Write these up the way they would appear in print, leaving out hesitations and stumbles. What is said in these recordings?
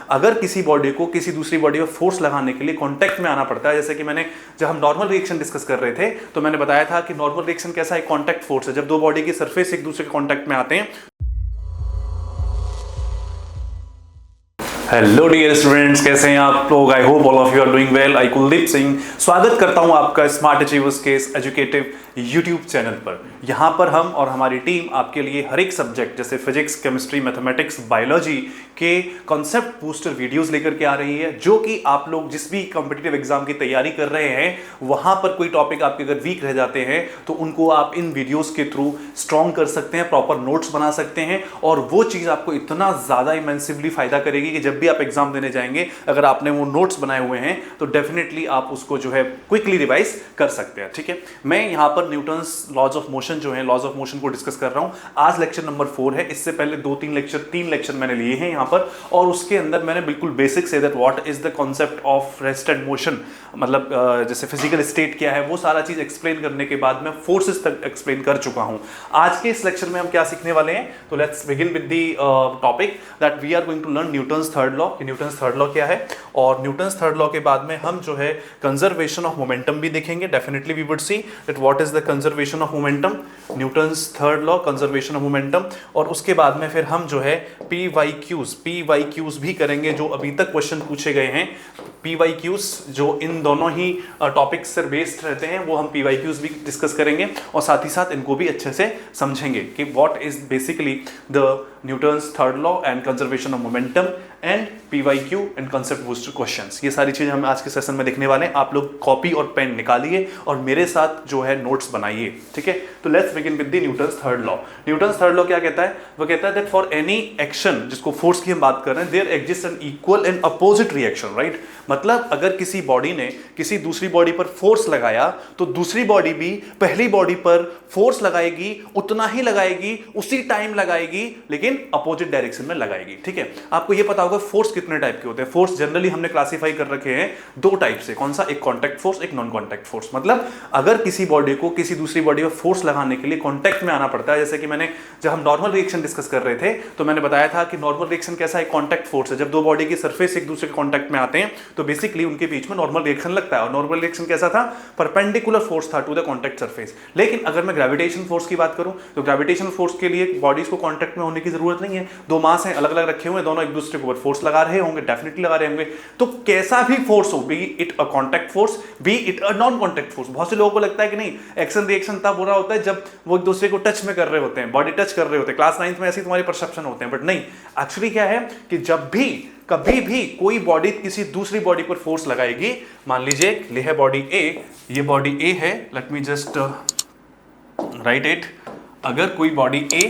अगर किसी बॉडी को किसी दूसरी बॉडी पर फोर्स लगाने के लिए कांटेक्ट में आना पड़ता है, जैसे कि मैंने जब हम नॉर्मल रिएक्शन डिस्कस कर रहे थे तो मैंने बताया था कि नॉर्मल रिएक्शन कैसा है, कांटेक्ट फोर्स है, जब दो बॉडी की सरफेस एक दूसरे के कांटेक्ट में आते हैं। हेलो डियर स्टूडेंट्स, कैसे हैं आप लोग? I hope all of you are doing well. I Kuldeep Singh स्वागत करता हूं आपका स्मार्ट अचीवर्स के एजुकेटिव यूट्यूब चैनल पर। यहां पर हम और हमारी टीम आपके लिए हर एक सब्जेक्ट जैसे फिजिक्स, केमिस्ट्री, मैथमेटिक्स, बायोलॉजी के कॉन्सेप्ट बूस्टर वीडियोस लेकर के आ रही है, जो कि आप लोग जिस भी कॉम्पिटिटिव एग्जाम की तैयारी कर रहे हैं वहां पर कोई टॉपिक आपके अगर वीक रह जाते हैं तो उनको आप इन वीडियोस के थ्रू स्ट्रॉन्ग कर सकते हैं, प्रॉपर नोट्स बना सकते हैं और वो चीज आपको इतना ज्यादा इमेंसिवली फायदा करेगी कि जब भी आप एग्जाम देने जाएंगे अगर आपने वो नोट्स बनाए हुए हैं तो डेफिनेटली आप उसको जो है क्विकली रिवाइज कर सकते हैं। ठीक है, मैं यहां पर न्यूटन्स लॉज ऑफ मोशन जो है, लॉज ऑफ मोशन को डिस्कस कर रहा हूं। आज लेक्चर नंबर 4 है। इससे पहले 3 लेक्चर मैंने लिए हैं यहां पर, और उसके अंदर मैंने बिल्कुल basic say that what is the concept of rest and motion, मतलब जैसे फिजिकल स्टेट क्या है वो सारा चीज एक्सप्लेन करने के बाद मैं फोर्सेस तक एक्सप्लेन कर चुका हूं। आज के इस लेक्चर में हम क्या सीखने वाले हैं, तो let's begin with the topic that we are going to learn Newton's third law. Newton's third law क्या है, और न्यूटन्स थर्ड लॉ के बाद में हम जो है कंजर्वेशन ऑफ मोमेंटम भी देखेंगे। Definitely we would see that what is the conservation of momentum, Newton's third law, conservation of momentum. और उसके बाद में फिर हम जो है पीवाईक्यूज भी करेंगे, जो अभी तक क्वेश्चन पूछे गए हैं। पीवाईक्यूज जो इन दोनों ही टॉपिक्स से बेस्ड रहते हैं वो हम पीवाईक्यूज भी डिस्कस करेंगे और साथ ही साथ इनको भी अच्छे से समझेंगे कि what is basically the Newton's third law and conservation of momentum and PYQ and concept booster questions. ये सारी चीजें हम आज के सेशन में देखने वाले हैं। आप लोग कॉपी और पेन निकालिए और मेरे साथ जो है नोट्स बनाइए। ठीक है, तो let's begin with the Newton's third law. Newton's third law क्या कहता है? वो कहता है दैट फॉर एनी एक्शन, जिसको फोर्स की हम बात कर रहे हैं, there exist an equal and opposite reaction, right. मतलब अगर किसी बॉडी ने किसी दूसरी बॉडी पर फोर्स लगाया तो दूसरी बॉडी भी पहली बॉडी पर फोर्स लगाएगी, उतना ही लगाएगी, उसी टाइम लगाएगी, लेकिन अपोजिट डायरेक्शन में लगाएगी। ठीक है, आपको यह पता होगा फोर्स कितने टाइप के होते हैं। फोर्स जनरली हमने क्लासिफाई कर रखे हैं 2 टाइप से। कौन सा? एक कॉन्टैक्ट फोर्स, एक नॉन कॉन्टैक्ट फोर्स। मतलब अगर किसी बॉडी को किसी दूसरी बॉडी पर फोर्स लगाने के लिए कॉन्टैक्ट में आना पड़ता है, जैसे कि मैंने जब हम नॉर्मल रिएक्शन डिस्कस कर रहे थे तो मैंने बताया था कि नॉर्मल रिएक्शन कैसा है, कॉन्टैक्ट फोर्स है। जब दो बॉडी की सरफेस एक दूसरे के कॉन्टैक्ट में आते हैं तो बेसिकली उनके बीच में नॉर्मल रिएक्शन लगता है। और नॉर्मल रिएक्शन कैसा था? परपेंडिकुलर फोर्स था टू द कॉन्टैक्ट सरफेस। लेकिन अगर मैं ग्रेविटेशन फोर्स की बात करूं तो ग्रेविटेशन फोर्स के लिए बॉडीज को कॉन्टैक्ट में होने की जरूरत नहीं है। 2 मास हैं, अलग अलग रखे हुए हैं, दोनों एक दूसरे के ऊपर फोर्स लगा रहे होंगे, डेफिनेटली लगा रहे होंगे। तो कैसा भी फोर्स हो, B it a contact force, B it a non contact force. बहुत से लोगों को लगता है कि नहीं, एक्शन रिएक्शन तब हो रहा होता है जब वो एक दूसरे को टच में कर रहे होते हैं, बॉडी टच कर रहे होते हैं। क्लास 9th में ऐसे तुम्हारे परसेप्शन होते हैं, बट नहीं, एक्चुअली क्या है कि जब भी कभी भी कोई बॉडी किसी दूसरी बॉडी पर फोर्स लगाएगी, मान लीजिए ये है बॉडी ए, ये बॉडी ए है, let me just right it. अगर कोई बॉडी ए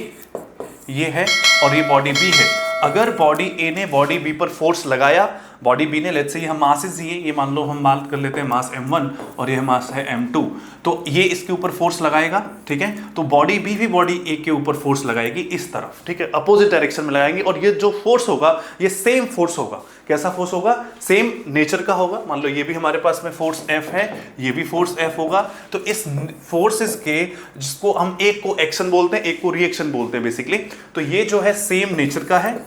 ये है और ये बॉडी बी है, अगर बॉडी ए ने बॉडी बी पर फोर्स लगाया, बॉडी बी ने लेट्स से हम मासेस दिए, ये मान लो हम मान कर लेते हैं मास m1 और ये मास है m2, तो ये इसके ऊपर फोर्स लगाएगा। ठीक है, तो बॉडी बी भी बॉडी ए के ऊपर फोर्स लगाएगी इस तरफ। ठीक है, अपोजिट डायरेक्शन में लगाएंगे और ये जो फोर्स होगा ये सेम फोर्स होगा। कैसा फोर्स होगा? सेम नेचर का होगा। मान लो ये भी हमारे पास में फोर्स F है, ये भी फोर्स F होगा। तो इस फोर्सेस के, जिसको हम एक को एक्शन बोलते हैं, एक को रिएक्शन बोलते हैं बेसिकली, तो ये जो है सेम नेचर का है,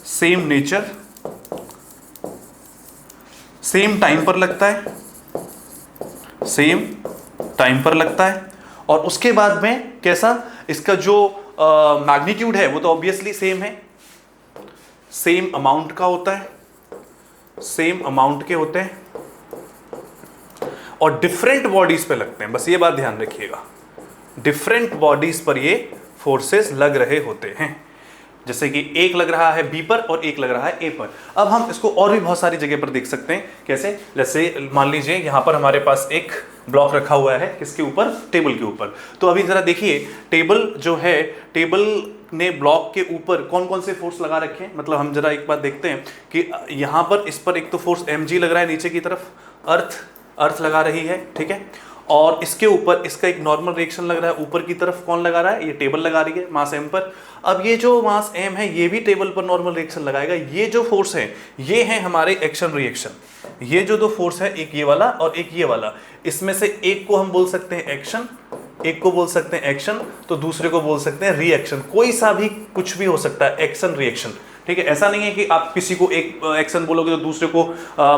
सेम नेचर, सेम टाइम पर लगता है, सेम टाइम पर लगता है। और उसके बाद में कैसा, इसका जो मैग्नीट्यूड है वो तो ऑब्वियसली सेम है, सेम अमाउंट का होता है, सेम अमाउंट के होते हैं और डिफरेंट बॉडीज पे लगते हैं। बस ये बात ध्यान रखिएगा, डिफरेंट बॉडीज पर ये फोर्सेस लग रहे होते हैं। जैसे कि एक लग रहा है बी पर और एक लग रहा है ए पर। अब हम इसको और भी बहुत सारी जगह पर देख सकते हैं। कैसे? जैसे मान लीजिए यहां पर हमारे पास एक ब्लॉक रखा हुआ है, किसके ऊपर? टेबल के ऊपर। तो अभी जरा देखिए, टेबल जो है, टेबल ने ब्लॉक के ऊपर कौन कौन से फोर्स लगा रखे हैं। मतलब हम जरा एक बात देखते हैं कि यहां पर इस पर एक तो फोर्स mg लग रहा है, नीचे की तरफ अर्थ लगा रही है। ठीक है, और इसके ऊपर इसका एक नॉर्मल रिएक्शन लग रहा है, ऊपर की तरफ कौन लगा रहा है? ये टेबल लगा रही है मास m पर। अब ये जो मास m है ये भी टेबल पर नॉर्मल रिएक्शन लगाएगा। ये जो फोर्स है ये है हमारे एक्शन रिएक्शन। ये जो 2 फोर्स है, एक ये वाला और एक ये वाला, इसमें से एक को हम बोल सकते हैं एक्शन, एक को बोल सकते हैं एक्शन, तो दूसरे को बोल सकते हैं रिएक्शन। कोई सा भी कुछ भी हो सकता है, एक्शन रिएक्शन। ठीक है। ऐसा नहीं है कि आप किसी को एक एक्शन बोलोगे तो दूसरे को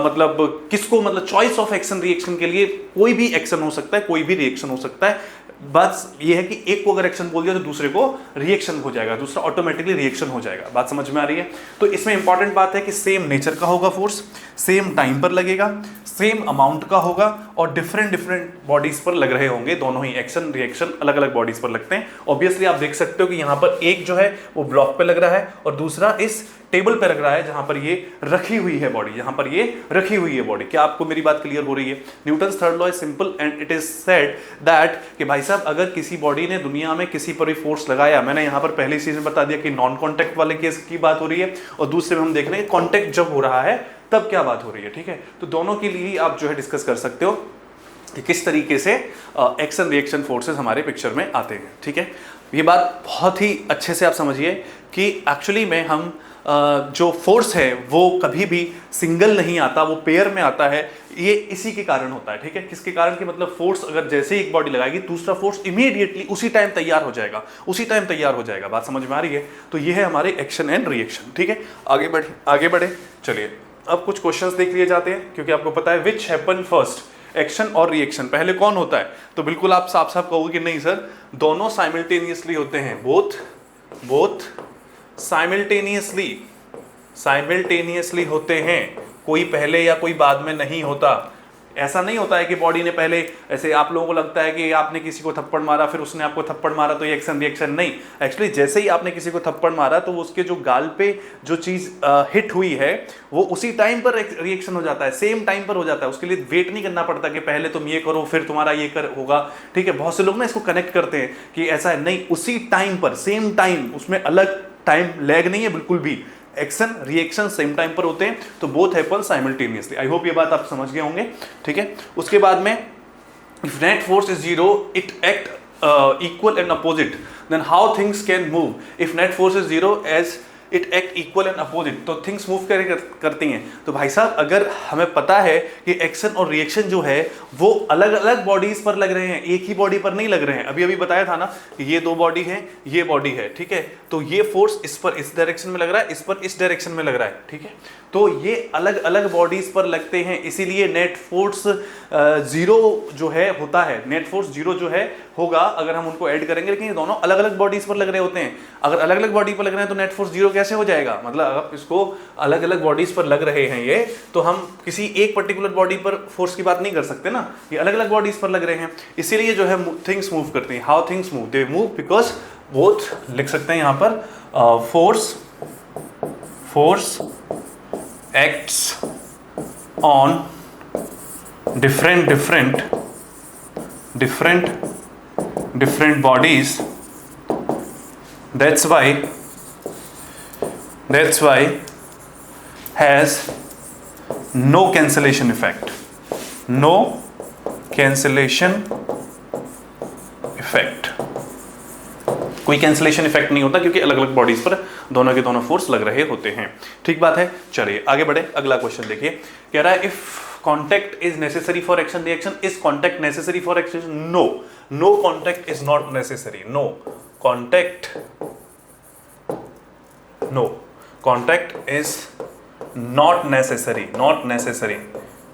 मतलब किसको, मतलब चॉइस ऑफ एक्शन रिएक्शन के लिए कोई भी एक्शन हो सकता है, कोई भी रिएक्शन हो सकता है। बस ये है कि एक को अगर एक्शन बोल दिया तो दूसरे को रिएक्शन हो जाएगा, दूसरा ऑटोमेटिकली रिएक्शन हो जाएगा। बात समझ में आ रही है? तो इसमें इंपॉर्टेंट बात है कि सेम नेचर का होगा फोर्स, सेम टाइम पर लगेगा, सेम अमाउंट का होगा और डिफरेंट डिफरेंट बॉडीज पर लग रहे होंगे। दोनों ही एक्शन रिएक्शन अलग अलग बॉडीज पर लगते हैं। ऑब्वियसली आप देख सकते हो कि यहाँ पर एक जो है वो ब्लॉक पे लग रहा है और दूसरा इस टेबल पे लग रहा है जहां पर ये रखी हुई है बॉडी, जहां पर ये रखी हुई है बॉडी। क्या आपको मेरी बात क्लियर हो रही है? Newton's third law is simple and it is said that कि भाई साहब अगर किसी बॉडी ने दुनिया में किसी पर भी फोर्स लगाया, मैंने यहां पर पहली चीज में बता दिया कि नॉन कॉन्टैक्ट वाले केस की बात हो रही है और दूसरे में हम देख रहे हैं कॉन्टैक्ट जब हो रहा है तब क्या बात हो रही है। ठीक है, तो दोनों के लिए आप जो है डिस्कस कर सकते हो कि किस तरीके से एक्शन रिएक्शन फोर्सेस हमारे पिक्चर में आते हैं। ठीक है, ये बात बहुत ही अच्छे से आप समझिए कि एक्चुअली में हम जो फोर्स है वो कभी भी सिंगल नहीं आता, वो पेयर में आता है। ये इसी के कारण होता है। ठीक है, किसके कारण? कि मतलब फोर्स अगर जैसे ही एक बॉडी लगाएगी दूसरा फोर्स इमीडिएटली उसी टाइम तैयार हो जाएगा, उसी टाइम तैयार हो जाएगा। बात समझ में आ रही है? तो ये है हमारे एक्शन एंड रिएक्शन। ठीक है, आगे बढ़े चलिए अब कुछ क्वेश्चंस देख लिए जाते हैं, क्योंकि आपको पता है विच हैपन फर्स्ट, एक्शन और रिएक्शन पहले कौन होता है? तो बिल्कुल आप साफ साफ कहोगे कि नहीं सर, दोनों साइमल्टेनियसली होते हैं। बोथ साइमल्टेनियसली होते हैं, कोई पहले या कोई बाद में नहीं होता। ऐसा नहीं होता है कि बॉडी ने पहले, ऐसे आप लोगों को लगता है कि आपने किसी को थप्पड़ मारा फिर उसने आपको थप्पड़ मारा तो ये एक्शन रिएक्शन, नहीं। एक्चुअली जैसे ही आपने किसी को थप्पड़ मारा तो उसके जो गाल पे जो चीज हिट हुई है वो उसी टाइम पर रिएक्शन हो जाता है, सेम टाइम पर हो जाता है। उसके लिए वेट नहीं करना पड़ता कि पहले तुम ये करो फिर तुम्हारा ये कर होगा। ठीक है, बहुत से लोग ना इसको कनेक्ट करते हैं कि ऐसा है, नहीं, उसी टाइम पर सेम टाइम, उसमें अलग टाइम लैग नहीं है बिल्कुल भी। एक्शन रिएक्शन सेम टाइम पर होते हैं, तो both happen simultaneously. I hope ये बात आप समझ गए होंगे। ठीक है, उसके बाद में if net force is zero it act equal and opposite, then how things can move? If net force is zero as it act equal and opposite, तो थिंग्स मूव करती हैं। तो भाई साहब अगर हमें पता है कि एक्शन और रिएक्शन जो है वो अलग अलग बॉडीज पर लग रहे हैं, एक ही बॉडी पर नहीं लग रहे हैं। अभी बताया था ना कि ये दो बॉडी है, ये बॉडी है। ठीक है, तो ये फोर्स इस पर इस डायरेक्शन में लग रहा है, इस पर इस डायरेक्शन में लग रहा है। ठीक है, तो ये अलग अलग बॉडीज पर लगते हैं, इसीलिए नेट फोर्स जीरो जो है होता है। नेट फोर्स जीरो जो है होगा अगर हम उनको ऐड करेंगे, लेकिन ये दोनों अलग अलग बॉडीज पर लग रहे होते हैं। अगर अलग अलग बॉडी पर लग रहे हैं तो नेट फोर्स जीरो कैसे हो जाएगा? मतलब अगर इसको अलग अलग बॉडीज पर लग रहे हैं ये, तो हम किसी एक पर्टिकुलर बॉडी पर फोर्स की बात नहीं कर सकते ना, ये अलग अलग बॉडीज पर लग रहे हैं। इसीलिए जो है थिंग्स मूव करती हैं। How things move? They move because both, लिख सकते हैं यहाँ पर, force acts on different bodies. That's why has no cancellation effect. कोई कैंसिलेशन इफेक्ट नहीं होता क्योंकि अलग अलग बॉडीज पर दोनों के दोनों फोर्स लग रहे होते हैं। ठीक बात है, चलिए आगे बढ़े। अगला क्वेश्चन देखिए, कह रहा है if contact is necessary for action reaction, is contact necessary for action? No contact is not necessary. No contact is not necessary.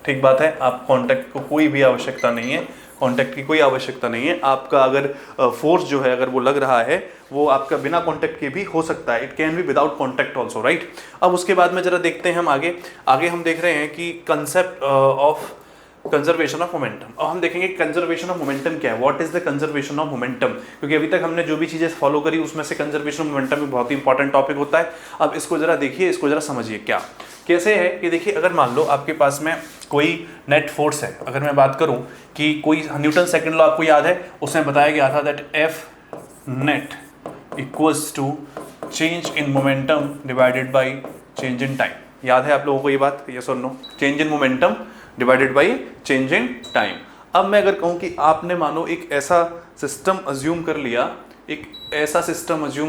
ठीक बात है, आप कांटेक्ट को कोई भी आवश्यकता नहीं है, कांटेक्ट की कोई आवश्यकता नहीं है। आपका अगर फोर्स जो है अगर वो लग रहा है वो आपका बिना कांटेक्ट के भी हो सकता है। It can be without contact also, right. अब उसके बाद में जरा देखते हैं हम आगे हम देख रहे हैं कि concept of conservation of momentum. अब हम देखेंगे कंजर्वेशन ऑफ मोमेंटम क्या है, what is the conservation of momentum, क्योंकि अभी तक हमने जो भी चीजें फॉलो करी उसमें से कंजर्वेशन ऑफ मोमेंटम भी बहुत ही इंपॉर्टेंट टॉपिक होता है। अब इसको जरा देखिए, इसको जरा समझिए क्या कैसे है कि देखिए, अगर मान लो आपके पास में कोई नेट फोर्स है, अगर मैं बात करूं कि कोई न्यूटन सेकंड लॉ आपको याद है, उसमें बताया गया था that F net equals to change in momentum divided by change in time. याद है आप लोगों को ये बात? यस और no? Change in momentum divided by change in time. अब मैं अगर कहूं कि आपने मानो एक ऐसा सिस्टम अज्यूम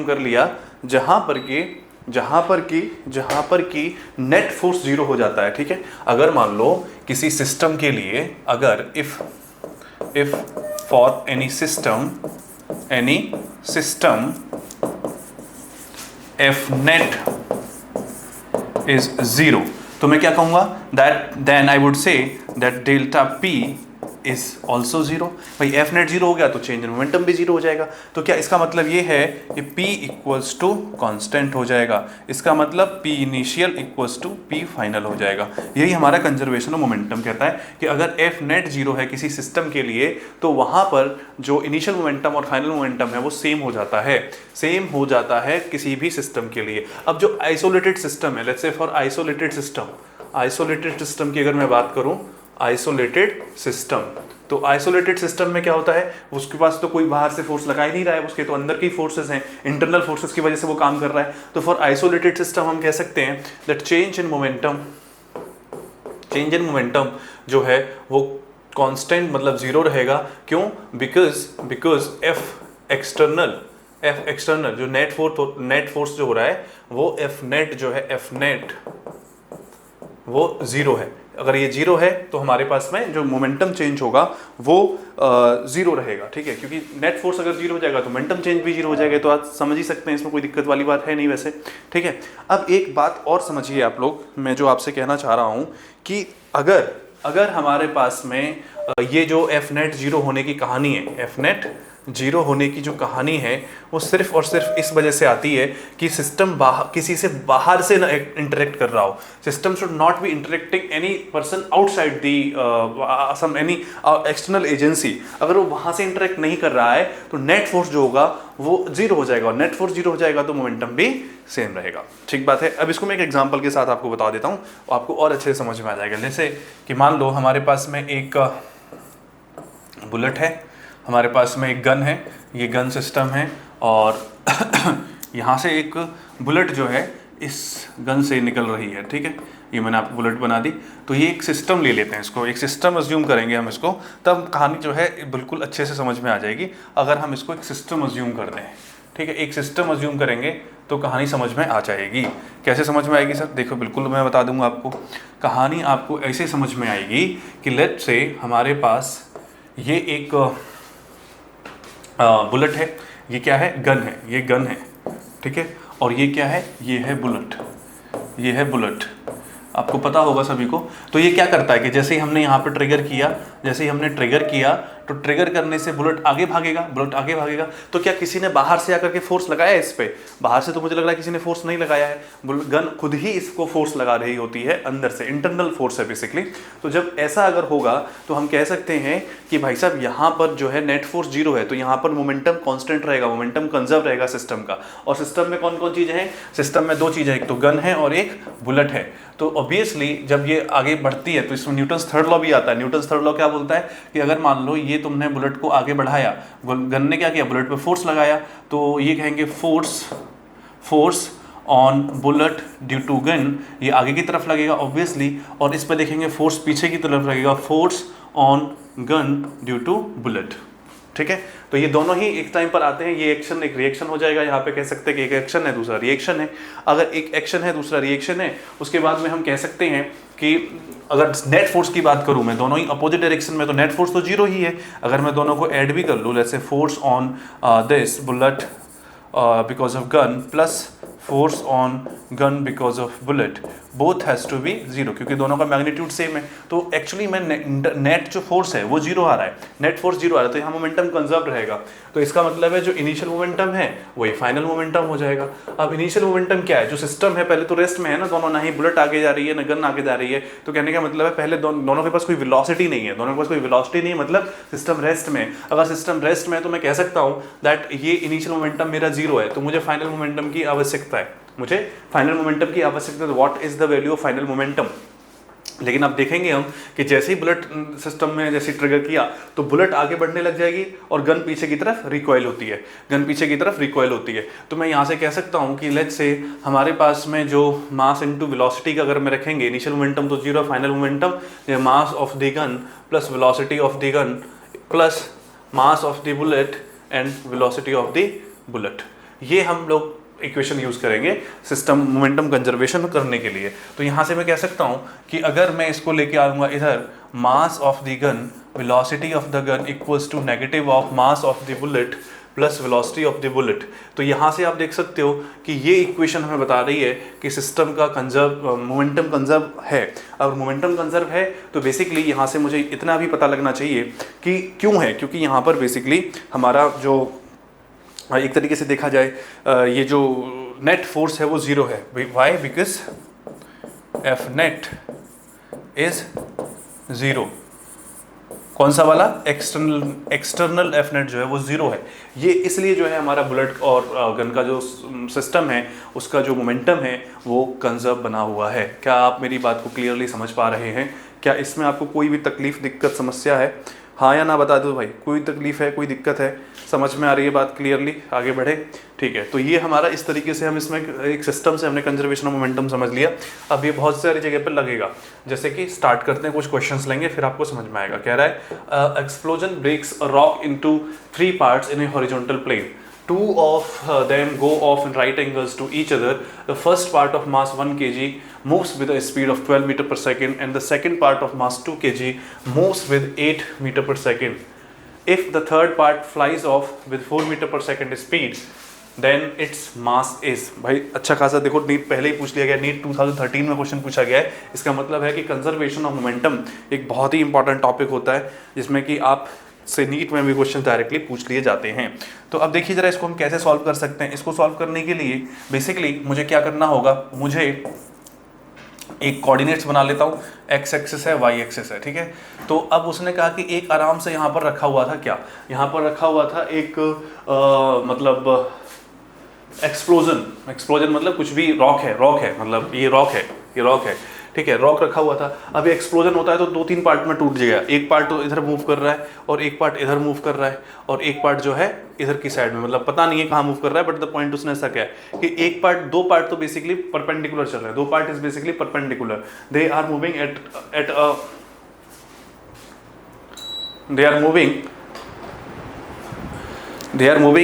कर लिया जहां पर कि नेट फोर्स जीरो हो जाता है। ठीक है, अगर मान लो किसी सिस्टम के लिए, अगर if for any system F net is 0, तो मैं क्या कहूँगा, that then I would say that delta P is also 0। भाई एफ नेट 0 हो गया तो चेंज इन मोमेंटम भी 0 हो जाएगा। तो क्या इसका मतलब ये है कि P इक्वल्स टू कॉन्स्टेंट हो जाएगा, इसका मतलब P initial equals to P final हो जाएगा। यही हमारा कंजर्वेशन ऑफ मोमेंटम कहता है कि अगर एफ नेट 0 है किसी सिस्टम के लिए तो वहाँ पर जो इनिशियल मोमेंटम और फाइनल मोमेंटम है वो सेम हो जाता है, सेम हो जाता है किसी भी सिस्टम के लिए। अब जो आइसोलेटेड सिस्टम है, let's say for isolated system की अगर मैं बात करूं, आइसोलेटेड सिस्टम, तो आइसोलेटेड सिस्टम में क्या होता है, उसके पास तो कोई बाहर से फोर्स लगा ही नहीं रहा है, उसके तो अंदर की फोर्सेस हैं, इंटरनल फोर्सेस की वजह से वो काम कर रहा है। तो फॉर आइसोलेटेड सिस्टम हम कह सकते हैं दैट चेंज इन मोमेंटम जो है वो कांस्टेंट मतलब 0 रहेगा। क्यों? बिकॉज एफ एक्सटर्नल जो नेट फोर्स जो हो रहा है वो एफ नेट वो 0 है। अगर ये 0 है तो हमारे पास में जो मोमेंटम चेंज होगा वो 0 रहेगा, ठीक है, क्योंकि नेट फोर्स अगर 0 हो जाएगा तो मोमेंटम चेंज भी 0 हो जाएगा। तो आप समझ ही सकते हैं, इसमें कोई दिक्कत वाली बात है नहीं वैसे, ठीक है। अब एक बात और समझिए आप लोग, मैं जो आपसे कहना चाह रहा हूँ कि अगर हमारे पास में ये जो एफ नेट 0 होने की कहानी है, एफ नेट 0 होने की जो कहानी है वो सिर्फ और सिर्फ इस वजह से आती है कि सिस्टम किसी से बाहर से ना इंटरेक्ट कर रहा हो। System should not be interacting any person outside the some any external agency. अगर वो वहाँ से इंटरेक्ट नहीं कर रहा है तो नेट फोर्स जो होगा वो 0 हो जाएगा, और नेट फोर्स 0 हो जाएगा तो मोमेंटम भी सेम रहेगा। ठीक बात है। अब इसको मैं एक एग्जांपल के साथ आपको बता देता हूँ, आपको और अच्छे से समझ में आ जाएगा। जैसे कि मान लो हमारे पास में एक बुलेट है, हमारे पास में एक गन है, ये गन सिस्टम है, और यहाँ से एक बुलेट जो है इस गन से निकल रही है, ठीक है। ये मैंने आपको बुलेट बना दी। तो ये एक सिस्टम ले लेते हैं, इसको एक सिस्टम अज्यूम करेंगे हम इसको, तब कहानी जो है बिल्कुल अच्छे से समझ में आ जाएगी। अगर हम इसको एक सिस्टम अज्यूम कर दें, ठीक है, एक सिस्टम अज्यूम करेंगे तो कहानी समझ में आ जाएगी। कैसे समझ में आएगी सर? देखो बिल्कुल मैं बता दूंगा आपको। कहानी आपको ऐसे समझ में आएगी कि लेट्स से हमारे पास ये एक बुलेट है, ये क्या है? गन है, ये गन है, ठीक है। और ये क्या है? ये है बुलेट, ये है बुलेट। आपको पता होगा सभी को। तो ये क्या करता है कि जैसे ही हमने यहाँ पे ट्रिगर किया, जैसे ही हमने ट्रिगर किया तो ट्रिगर करने से बुलेट आगे भागेगा, बुलेट आगे भागेगा। तो क्या किसी ने बाहर से आकर के फोर्स लगाया है इस पे? बाहर से तो मुझे लग रहा है किसी ने फोर्स नहीं लगाया है, गन खुद ही इसको फोर्स लगा रही होती है, अंदर से इंटरनल फोर्स है बेसिकली। तो जब ऐसा अगर होगा तो हम कह सकते हैं कि भाई साहब यहाँ पर जो है नेट फोर्स 0 है, तो यहाँ पर मोमेंटम कांस्टेंट रहेगा, मोमेंटम कंजर्व रहेगा सिस्टम का। और सिस्टम में कौन कौन चीज़ें हैं? सिस्टम में 2 चीज़ें, एक तो गन है और एक बुलेट है। तो ऑब्वियसली जब ये आगे बढ़ती है तो इसमें न्यूटन्स थर्ड लॉ भी आता है। न्यूटन्स थर्ड लॉ क्या बोलता है कि अगर मान लो ये तुमने बुलेट को आगे बढ़ाया, गन ने क्या किया? बुलेट पे फोर्स लगाया, तो ये कहेंगे force on bullet due to gun, ये आगे की तरफ लगेगा ऑब्वियसली। और इस पर देखेंगे फोर्स पीछे की तरफ लगेगा, force on gun due to bullet, ठीक है। तो ये दोनों ही एक टाइम पर आते हैं। ये एक्शन एक रिएक्शन हो जाएगा। यहाँ पे कह सकते हैं कि एक एक्शन है दूसरा रिएक्शन है। अगर एक एक्शन है दूसरा रिएक्शन है, उसके बाद में हम कह सकते हैं कि अगर नेट फोर्स की बात करूं मैं, दोनों ही अपोजिट डायरेक्शन में, तो नेट फोर्स तो 0 ही है। अगर मैं दोनों को ऐड भी कर लूँ, जैसे force on this bullet because of gun plus force on gun because of bullet, both has to be 0, क्योंकि दोनों का मैग्नीट्यूड सेम है। तो एक्चुअली मैं नेट जो फोर्स है वो 0 आ रहा है, नेट फोर्स 0 आ रहा है, तो यहाँ मोमेंटम कंजर्व रहेगा। तो इसका मतलब है जो इनिशियल मोमेंटम है वही फाइनल मोमेंटम हो जाएगा। अब इनिशियल मोमेंटम क्या है? जो सिस्टम है पहले तो रेस्ट में है ना, दोनों, ना ही बुलेट आगे जा रही है ना गन आगे जा रही है। तो कहने का मतलब है पहले दोनों के पास कोई वेलोसिटी नहीं है, दोनों के पास कोई वेलोसिटी नहीं है, मतलब सिस्टम रेस्ट में। अगर सिस्टम रेस्ट में है तो मैं कह सकता हूँ दैट ये इनिशियल मोमेंटम मेरा 0 है, तो मुझे फाइनल मोमेंटम की आवश्यकता है, मुझे फाइनल मोमेंटम की आवश्यकता है। What is the value of final momentum? लेकिन अब देखेंगे हम कि जैसे ही बुलेट सिस्टम में जैसे ट्रिगर किया तो बुलेट आगे बढ़ने लग जाएगी और गन पीछे की तरफ रिकॉइल होती है, गन पीछे की तरफ रिकॉइल होती है। तो मैं यहाँ से कह सकता हूँ कि लेट्स से हमारे पास में जो मास इनटू वेलोसिटी का अगर मैं रखेंगे, इनिशियल मोमेंटम तो 0, final momentum mass of the gun plus velocity of the gun plus mass of the bullet and velocity of the bullet, ये हम लोग इक्वेशन यूज करेंगे सिस्टम मोमेंटम कंजर्वेशन करने के लिए। तो यहाँ से मैं कह सकता हूँ कि अगर मैं इसको लेके आऊँगा इधर, mass of the gun velocity of the gun equals to negative of mass of the bullet, plus velocity of the bullet. तो यहाँ से आप देख सकते हो कि ये इक्वेशन हमें बता रही है कि सिस्टम का मोमेंटम कंजर्व है। अगर मोमेंटम कंजर्व है तो बेसिकली यहाँ से मुझे इतना भी पता लगना चाहिए कि क्यों है, क्योंकि यहाँ पर बेसिकली हमारा जो एक तरीके से देखा जाए ये जो नेट फोर्स है वो जीरो है। Why? Because F net is zero. कौन सा वाला? एक्सटर्नल एफ नेट जो है वो जीरो है। ये इसलिए जो है हमारा बुलेट और गन का जो सिस्टम है उसका जो मोमेंटम है वो कंजर्व बना हुआ है। क्या आप मेरी बात को क्लियरली समझ पा रहे हैं? क्या इसमें आपको कोई भी तकलीफ, दिक्कत, समस्या है? हाँ या ना बता दो भाई। कोई तकलीफ है, कोई दिक्कत है? समझ में आ रही है बात क्लियरली? आगे बढ़े, ठीक है। तो ये हमारा इस तरीके से हम इसमें एक सिस्टम से हमने कंजर्वेशन ऑफ मोमेंटम समझ लिया। अब ये बहुत सारी जगह पर लगेगा, जैसे कि स्टार्ट करते हैं, कुछ क्वेश्चंस लेंगे फिर आपको समझ में आएगा। कह रहा है explosion breaks a rock into 3 parts in a horizontal plane. Two of them go off in right angles to each other. The first part of mass 1 kg moves with a speed of 12 meter per second, and the second part of mass 2 kg moves with 8 meter per second. If the third part flies off with 4 meter per second speed, then its mass is. भाई अच्छा खासा देखो, NEET पहले ही पूछ लिया गया, NEET 2013 में question पूछा गया है। इसका मतलब है कि कंजर्वेशन ऑफ मोमेंटम एक बहुत ही इंपॉर्टेंट टॉपिक होता है, जिसमें कि आप से नीट में भी क्वेश्चन डायरेक्टली पूछ लिए जाते हैं। तो अब देखिए जरा इसको हम कैसे सॉल्व कर सकते हैं। इसको सॉल्व करने के लिए बेसिकली मुझे क्या करना होगा, मुझे एक कोऑर्डिनेट्स बना लेता हूँ, एक्स एक्सिस है, वाई एक्सिस है, ठीक है। तो अब उसने कहा कि एक आराम से यहाँ पर रखा हुआ था, क्या यहाँ पर रखा हुआ था एक मतलब एक्सप्लोजन मतलब कुछ भी रॉक है मतलब ये रॉक है, ठीक है, रॉक रखा हुआ था। अब ये एक्सप्लोजन होता है तो 2-3 पार्ट में टूट जाएगा। एक पार्ट तो इधर मूव कर रहा है और एक पार्ट इधर मूव कर रहा है और एक पार्ट जो है इधर की साइड में, मतलब पता नहीं है कहाँ मूव कर रहा है, बट द पॉइंट उसने ऐसा क्या है कि एक पार्ट, 2 पार्ट तो बेसिकली परपेंडिकुलर चल रहे हैं, 2 part is basically perpendicular, they are moving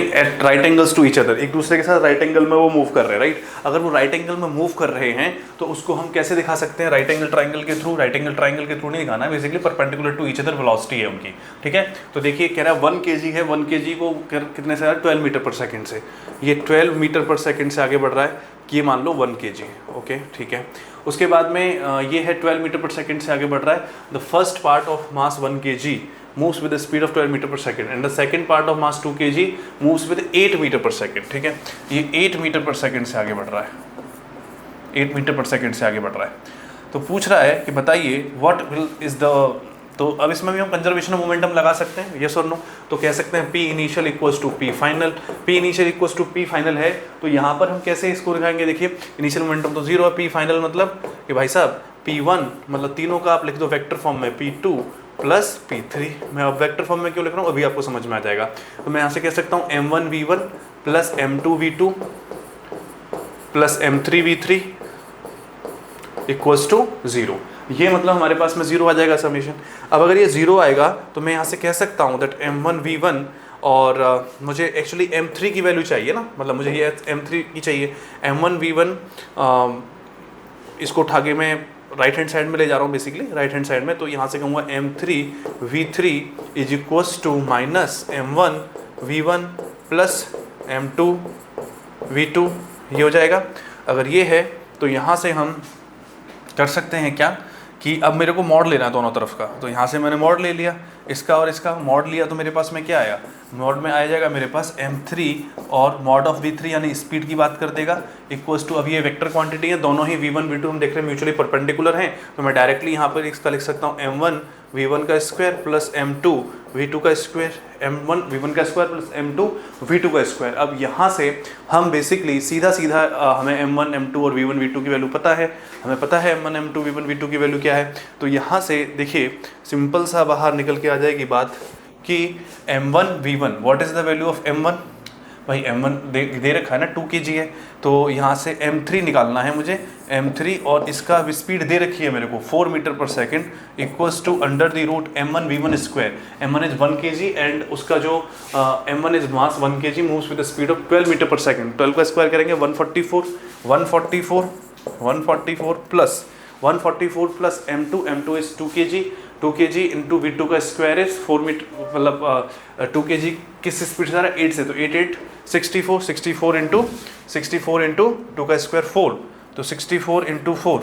at right angles to each other. एक दूसरे के साथ राइट एंगल में वो मूव कर रहे हैं, राइट। अगर वो राइट एंगल में मूव कर रहे हैं तो उसको हम कैसे दिखा सकते हैं? राइट एंगल ट्राइंगल के थ्रू। राइट एंगल ट्राइंगल के थ्रू नहीं दिखाना है, basically perpendicular to each other velocity है उनकी, ठीक है। तो देखिए कह रहा है 1 kg है, 1 kg को कितने से 12 मीटर पर सेकेंड से, ये 12 मीटर पर सेकेंड से आगे बढ़ रहा है, ये मान लो 1 kg, ओके, ठीक है। उसके बाद में ये है 12 मीटर पर सेकेंड से आगे बढ़ रहा है। The first part of mass 1 kg moves with the speed of 12 meter per second and the second part of mass 2 kg moves with 8 meter per second, ठीक है। ये 8 मीटर पर सेकेंड से आगे बढ़ रहा है, 8 मीटर पर सेकेंड से आगे बढ़ रहा है। तो पूछ रहा है कि बताइए व्हाट विल इज द, तो अब इसमें भी हम कंजर्वेशन ऑफ मोमेंटम लगा सकते हैं, यस और नो। तो कह सकते हैं P initial equals to P final. P initial equals to P final है तो यहाँ पर हम कैसे इसको दिखाएंगे? देखिए इनिशियल मोमेंटम तो 0 है, P फाइनल मतलब कि भाई साहब P1 मतलब तीनों का आप लिख दो वेक्टर फॉर्म में, P2 प्लस P3। मैं अब वेक्टर फॉर्म में क्यों लिख रहा हूँ अभी आपको समझ में आ जाएगा। तो मैं यहाँ से कह सकता हूँ M1V1 plus M2V2 plus M3V3 equals to 0। ये मतलब हमारे पास में 0 आ जाएगा समीशन। अब अगर ये 0 आएगा तो मैं यहाँ से कह सकता हूँ दैट M1V1 और मुझे एक्चुअली M3 की वैल्यू चाहिए ना, मतलब मुझे ये M3 की चाहिए। M1V1 इसको उठा के मैं राइट हैंड साइड में ले जा रहा हूँ, बेसिकली राइट हैंड साइड में। तो यहाँ से कहूँगा M3V3 is equals to minus M1V1 plus M2V2, ये हो जाएगा। अगर ये है तो यहाँ से हम कर सकते हैं क्या कि अब मेरे को मॉड लेना है दोनों तरफ का। तो यहाँ से मैंने मॉड ले लिया, इसका और इसका मॉड लिया, तो मेरे पास में क्या आया? मॉड में आ जाएगा मेरे पास M3 और मॉड ऑफ V3 यानी स्पीड की बात कर देगा इक्वल्स टू, अब ये वेक्टर क्वांटिटी है, दोनों ही V1 V2 हम देख रहे हैं म्यूचुअली परपेंडिकुलर हैं। तो मैं डायरेक्टली यहाँ पर इसका लिख सकता हूँ M1V1 का स्क्वायर प्लस M2V2 का स्क्वायर, M1V1 का स्क्वायर प्लस M2V2 का स्क्वायर। अब यहाँ से हम बेसिकली सीधा हमें M1 M2 और V1 V2 की वैल्यू पता है, हमें पता है M1 M2 V1 V2 की वैल्यू क्या है। तो यहाँ से देखिए सिंपल सा बाहर निकल के आ जाएगी बात कि M1 V1 what is the value of M1? भाई M1 दे रखा है ना 2 kg है, तो यहाँ से M3 निकालना है मुझे, M3 और इसका स्पीड दे रखी है मेरे को 4 मीटर पर second equals to under the root M1 V1 square. M1 is 1 kg and उसका जो M1 इज mass 1 kg moves with the speed of 12 metre पर सेकेंड। 12 का स्क्वायर करेंगे 144 plus 144 plus m2 is 2 kg, 2 kg into v2 का square is 4 metre, मतलब 2 kg किस speed से आ रहा है, 8 से, तो 8 8 64, 64 इंटू 2 का स्क्वायर 4, तो 64 इंटू 4,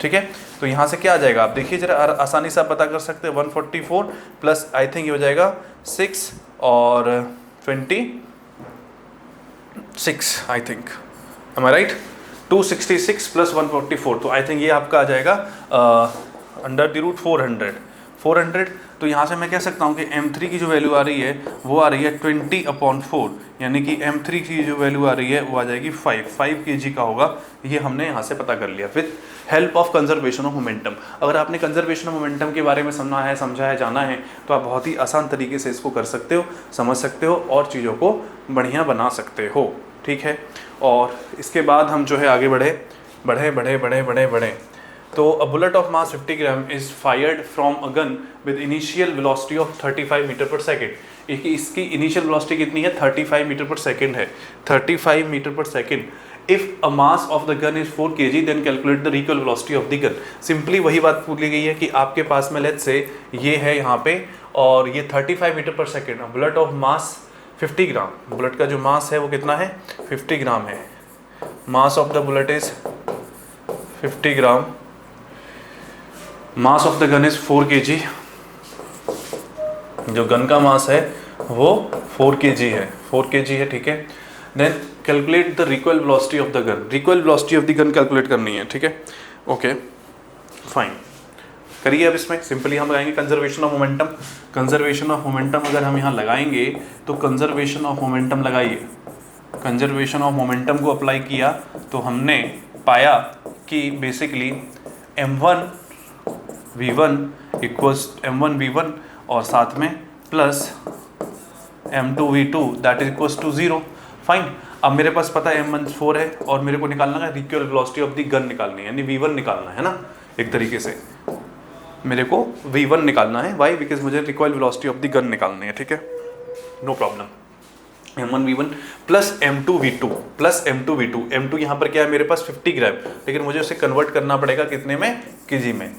ठीक है। तो यहाँ से क्या आ जाएगा आप देखिए जरा, आसानी से आप पता कर सकते हैं, 144 प्लस आई थिंक ये हो जाएगा 6 और 26 I think, am I right, 266 plus 144, तो आई थिंक ये आपका आ जाएगा अंडर द रूट 400। तो यहाँ से मैं कह सकता हूँ कि m3 की जो वैल्यू आ रही है वो आ रही है 20/4, यानी कि m3 की जो वैल्यू आ रही है वो आ जाएगी 5 kg का होगा। ये हमने यहाँ से पता कर लिया with help of conservation of momentum. अगर आपने कंजर्वेशन ऑफ मोमेंटम के बारे में समझा है जाना है तो आप बहुत ही आसान तरीके से इसको कर सकते हो, समझ सकते हो और चीज़ों को बढ़िया बना सकते हो, ठीक है। और इसके बाद हम जो है आगे बढ़े। तो a bullet of mass 50 gram is fired from a gun with initial velocity of 35 metre पर सेकेंड। इसकी इनिशियल वेलोसिटी कितनी है, 35 मीटर पर सेकेंड है, 35 मीटर पर second. If a mass of the gun is 4 kg then calculate the recoil velocity of the gun। Simply वही बात पूछी गई है कि आपके पास में लेट्स से ये है यहाँ पे और ये 35 मीटर पर second, bullet of mass 50 gram, bullet का जो मास है वो कितना है, 50 ग्राम है। Mass of the bullet is 50 gram, mass of the gun is 4 kg, जो गन का मास है वो 4 kg है, ठीक है। Then calculate the recoil velocity of the gun, recoil velocity of the gun calculate करनी है, ठीक है, ओके फाइन। करिए अब इसमें सिंपली हम लगाएंगे conservation of momentum. Conservation of momentum अगर हम यहाँ लगाएंगे तो कंजर्वेशन ऑफ मोमेंटम लगाइए, कंजर्वेशन ऑफ मोमेंटम को अप्लाई किया तो हमने पाया कि बेसिकली m1 v1 और साथ में plus m2 v2 that is equals to 0। Fine, अब मेरे पास पता है m1 4 है और मेरे को निकालना है रिक्वल वेलोसिटी ऑफ द गन निकालनी है, यानी v1 निकालना है ना, एक तरीके से मेरे को v1 निकालना है। वाई, बिकॉज मुझे रिक्वल वेलोसिटी ऑफ द गन निकालनी है, ठीक है, no problem. m1 v1 plus m2 v2 m2 यहाँ पर क्या है मेरे पास 50 ग्राम, लेकिन मुझे उसे कन्वर्ट करना पड़ेगा कितने में, kg में,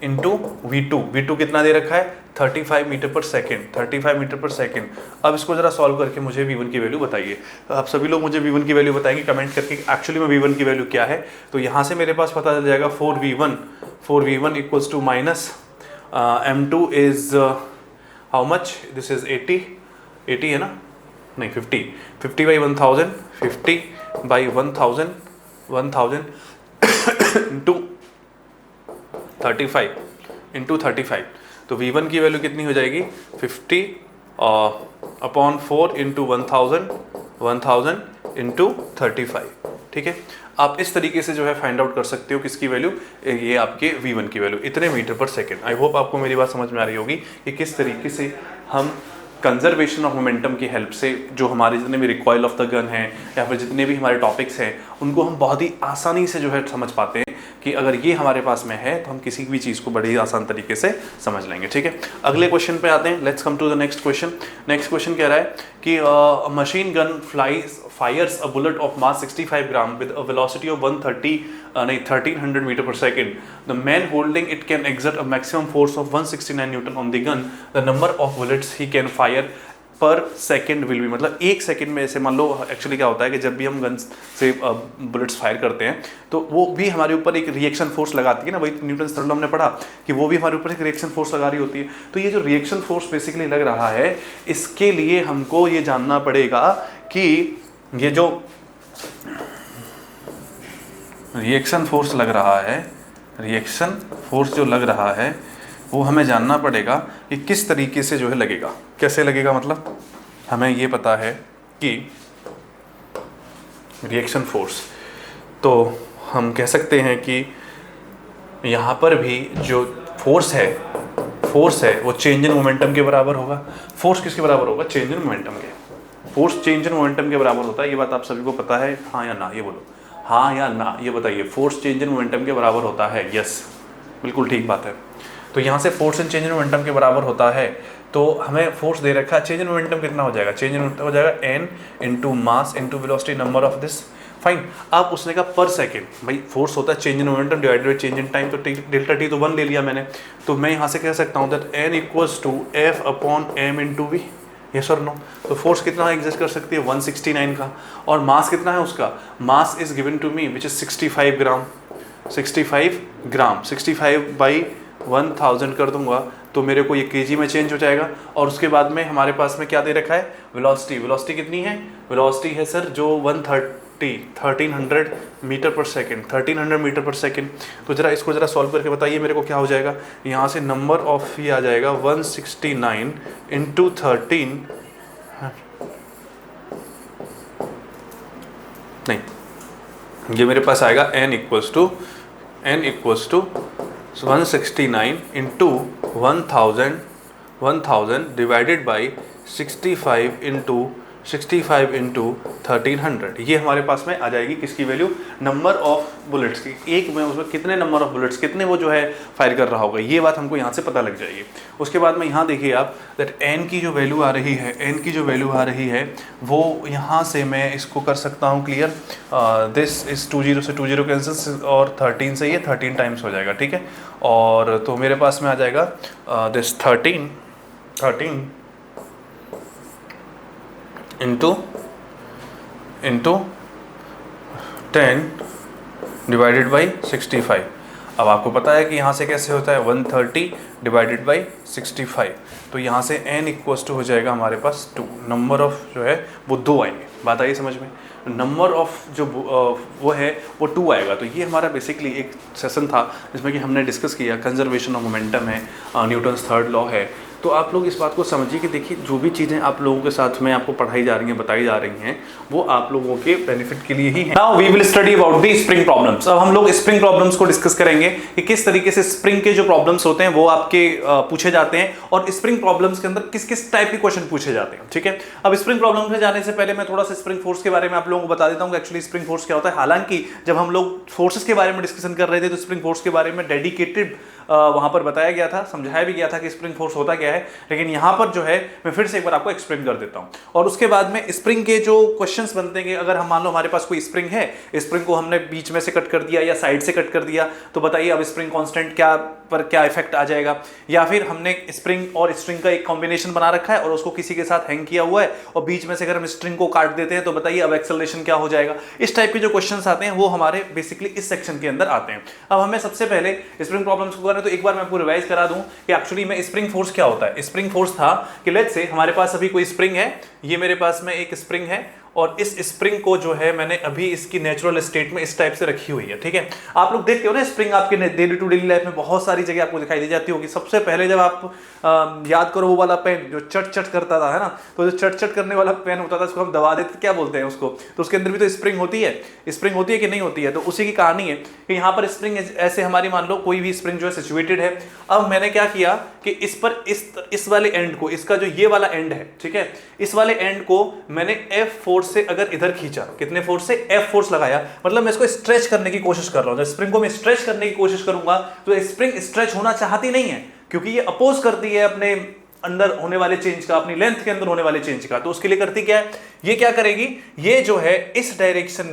इंटू v2 कितना दे रखा है 35 मीटर पर सेकेंड। अब इसको जरा सॉल्व करके मुझे v1 की वैल्यू बताइए। आप सभी लोग मुझे v1 की वैल्यू बताएंगे कमेंट करके एक्चुअली में v1 की वैल्यू क्या है। तो यहाँ से मेरे पास पता चल जाएगा 4v1 equals to minus m2 is how much, this is 80 है ना, नहीं 50 बाई 1000, 50 बाई 1000 इंटू 35 इंटू 35, तो v1 की वैल्यू कितनी हो जाएगी 50/4 इंटू 1000 इंटू 35, ठीक है। आप इस तरीके से जो है फाइंड आउट कर सकते हो किसकी वैल्यू, ये आपके v1 की वैल्यू इतने मीटर पर सेकेंड। आई होप आपको मेरी बात समझ में आ रही होगी कि किस तरीके से हम कंजर्वेशन ऑफ मोमेंटम की हेल्प से जो हमारे जितने भी रिकॉइल ऑफ द गन हैं या फिर जितने भी हमारे टॉपिक्स हैं उनको हम बहुत ही आसानी से जो है समझ पाते हैं कि अगर ये हमारे पास में है तो हम किसी भी चीज़ को बड़ी ही आसान तरीके से समझ लेंगे, ठीक है। अगले क्वेश्चन पे आते हैं, let's come to the next question. Next question कह रहा है कि machine gun fires a bullet of mass 65 gram with a velocity of 1300 meter per second. The man holding it can exert a maximum force of 169 Newton on the gun. The number of bullets he can fire पर second will भी, मतलब एक second में ऐसे मान लो actually क्या होता है कि जब भी हम गन से बुलेट्स फायर करते हैं तो वो भी हमारे ऊपर एक रिएक्शन फोर्स लगाती है ना, वही न्यूटन्स थर्ड लॉ हमने पढ़ा कि वो भी हमारे ऊपर एक रिएक्शन फोर्स लगा रही होती है। तो ये जो रिएक्शन फोर्स बेसिकली लग रहा है इसके लिए हमको ये जानना पड़ेगा कि ये जो रिएक्शन फोर्स लग रहा है, रिएक्शन फोर्स जो लग रहा है वो हमें जानना पड़ेगा कि किस तरीके से जो है लगेगा, कैसे लगेगा। मतलब हमें ये पता है कि रिएक्शन फोर्स, तो हम कह सकते हैं कि यहाँ पर भी जो फोर्स है वो चेंज इन मोमेंटम के बराबर होगा। फोर्स किसके बराबर होगा, चेंज इन मोमेंटम के। फोर्स चेंज इन मोमेंटम के बराबर होता है, ये बात आप सभी को पता है, हाँ या ना, ये बोलो हाँ या ना, ये बताइए। फोर्स चेंज इन मोमेंटम के बराबर होता है, यस बिल्कुल ठीक बात है। तो यहाँ से force and change in momentum के बराबर होता है, तो हमें फोर्स दे रखा है, चेंज इन मोमेंटम कितना हो जाएगा, चेंज इन हो जाएगा n into mass into velocity number of this fine. अब उसने कहा पर सेकेंड, भाई फोर्स होता है change in momentum divided by change in time, तो डेल्टा टी तो 1 ले लिया मैंने, तो मैं यहाँ से कह सकता हूँ that N equals to F upon M into V, yes और नो। तो फोर्स कितना एग्जिस्ट कर सकती है 169 का, और मास कितना है उसका, mass is given to me which is 65 gram, 65 gram, 65 by 1000 कर दूंगा तो मेरे को ये केजी में चेंज हो जाएगा। और उसके बाद में हमारे पास में क्या दे रखा है, वेलोसिटी, वेलोसिटी कितनी है, वेलोसिटी है सर जो 1300 मीटर पर सेकेंड, 1300 मीटर पर सेकेंड। तो जरा इसको जरा सॉल्व करके बताइए मेरे को क्या हो जाएगा। यहाँ से नंबर ऑफ ये आ जाएगा 169 इंटू 13, नहीं ये मेरे पास आएगा n equals to 169 into 1000 divided by 65 into 1300, ये हमारे पास में आ जाएगी किसकी वैल्यू, नंबर ऑफ बुलेट्स की। एक में उसमें कितने नंबर ऑफ बुलेट्स, कितने वो जो है फायर कर रहा होगा, ये बात हमको यहाँ से पता लग जाएगी। उसके बाद में यहाँ देखिए आप दैट एन की जो वैल्यू आ रही है, एन की जो वैल्यू आ रही है वो यहाँ से मैं इसको कर सकता हूँ क्लियर, दिस इस 20 से 20 कैंसिल, और 13 से ये 13 टाइम्स हो जाएगा, ठीक है। और तो मेरे पास में आ जाएगा दिस 13 इंटू 10 डिवाइडेड बाई 65। अब आपको पता है कि यहाँ से कैसे होता है 130 डिवाइडेड बाई 65, तो यहाँ से n इक्वल्स टू हो जाएगा हमारे पास 2, नंबर ऑफ जो है वो 2 आएंगे। बात आई समझ में, नंबर ऑफ जो वो है वो 2 आएगा। तो ये हमारा बेसिकली एक सेशन था जिसमें कि हमने डिस्कस किया कंजर्वेशन ऑफ मोमेंटम है, न्यूटन्स थर्ड लॉ है। तो आप लोग इस बात को समझिए कि देखिए जो भी चीज़ें आप लोगों के साथ में आपको पढ़ाई जा रही हैं, बताई जा रही हैं, वो आप लोगों के बेनिफिट के लिए ही है। Now we will study about the spring problems. अब हम लोग स्प्रिंग प्रॉब्लम्स को डिस्कस करेंगे कि किस तरीके से स्प्रिंग के जो प्रॉब्लम्स होते हैं वो आपके पूछे जाते हैं, और स्प्रिंग प्रॉब्लम्स के अंदर किस किस टाइप के क्वेश्चन पूछे जाते हैं, ठीक है। अब स्प्रिंग प्रॉब्लम में जाने से पहले मैं थोड़ा सा स्प्रिंग फोर्स के बारे में आप लोगों को बता देता हूँ कि एक्चुअली स्प्रिंग फोर्स क्या होता है। हालांकि जब हम लोग फोर्सेस के बारे में डिस्कशन कर रहे थे तो स्प्रिंग फोर्स के बारे में डेडिकेटेड वहां पर बताया गया था, समझाया भी गया था कि स्प्रिंग फोर्स होता क्या है, लेकिन यहाँ पर जो है मैं फिर से एक बार आपको एक्सप्लेन कर देता हूँ। और उसके बाद में स्प्रिंग के जो क्वेश्चंस बनते हैं, अगर हम मान लो हमारे पास कोई स्प्रिंग है, स्प्रिंग को हमने बीच में से कट कर दिया या साइड से कट कर दिया, तो बताइए अब स्प्रिंग कांस्टेंट क्या इफेक्ट आ जाएगा। या फिर हमने स्प्रिंग और स्ट्रिंग का एक कॉम्बिनेशन बना रखा है और उसको किसी के साथ हैंग किया हुआ है, और बीच में से अगर हम स्ट्रिंग को काट देते हैं तो बताइए अब एक्सेलरेशन क्या हो जाएगा। इस टाइप के जो क्वेश्चंस आते हैं वो हमारे बेसिकली इस सेक्शन के अंदर आते हैं। अब हमें सबसे पहले स्प्रिंग प्रॉब्लम्स को करें तो एक बार मैं आपको रिवाइज करा दूं कि एक्चुअली में स्प्रिंग फोर्स क्या होता है। स्प्रिंग फोर्स था कि लेट्स से हमारे पास अभी कोई स्प्रिंग है, ये मेरे पास में एक स्प्रिंग है, और इस स्प्रिंग को जो है मैंने अभी इसकी नेचुरल स्टेट में इस टाइप से रखी हुई है, ठीक है। आप लोग देखते हो ना स्प्रिंग आपके डेली टू डेली लाइफ में बहुत सारी जगह आपको दिखाई दी जाती होगी। सबसे पहले जब आप याद करो वो वाला पेन जो चट चट करता था, है ना, तो जो चट चट करने वाला पेन होता था उसको हम दबा देते, क्या बोलते हैं उसको, तो उसके अंदर भी तो स्प्रिंग होती है, स्प्रिंग होती है कि नहीं होती है। तो उसी की कहानी है कि यहाँ पर स्प्रिंग ऐसे हमारी मान लो कोई भी स्प्रिंग जो है सिचुएटेड है। अब मैंने क्या किया कि इस पर इस वाले एंड को, इसका जो ये वाला एंड है, ठीक है, इस वाले एंड को मैंने F फोर्स से अगर इधर खींचा, कितने फोर्स से, F फोर्स लगाया, मतलब मैं इसको स्ट्रेच करने की कोशिश कर रहा हूं। जब स्प्रिंग को मैं स्ट्रेच करने की कोशिश करूंगा तो स्प्रिंग स्ट्रेच होना चाहती नहीं है, क्योंकि ये अपोज करती है अपने अंदर होने वाले चेंज का, अपनी लेंथ के अंदर होने वाले चेंज का। तो उसके लिए करती क्या है, ये क्या करेगी, ये जो है इस डायरेक्शन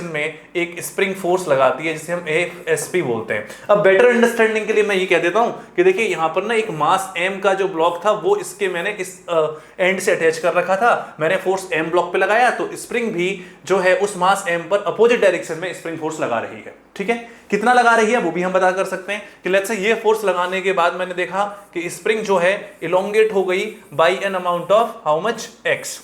में एक स्प्रिंग फोर्स लगाती है जिसे हम AFSP बोलते हैं। अब बेटर अंडरस्टैंडिंग के लिए मैं ये कह देता हूं कि देखिए यहां पर ना एक मास M का जो ब्लॉक था वो इसके मैंने इस एंड से अटैच कर रखा था, मैंने फोर्स M ब्लॉक पे लगाया, तो स्प्रिंग भी जो है उस मास M पर अपोजिट डायरेक्शन में स्प्रिंग फोर्स लगा रही है, ठीक है। कितना लगा रही है वो भी हम पता कर सकते हैं कि लेट्स से ये फोर्स लगाने के बाद मैंने देखा कि स्प्रिंग जो है इलोंगेट हो गई by an amount of how much x,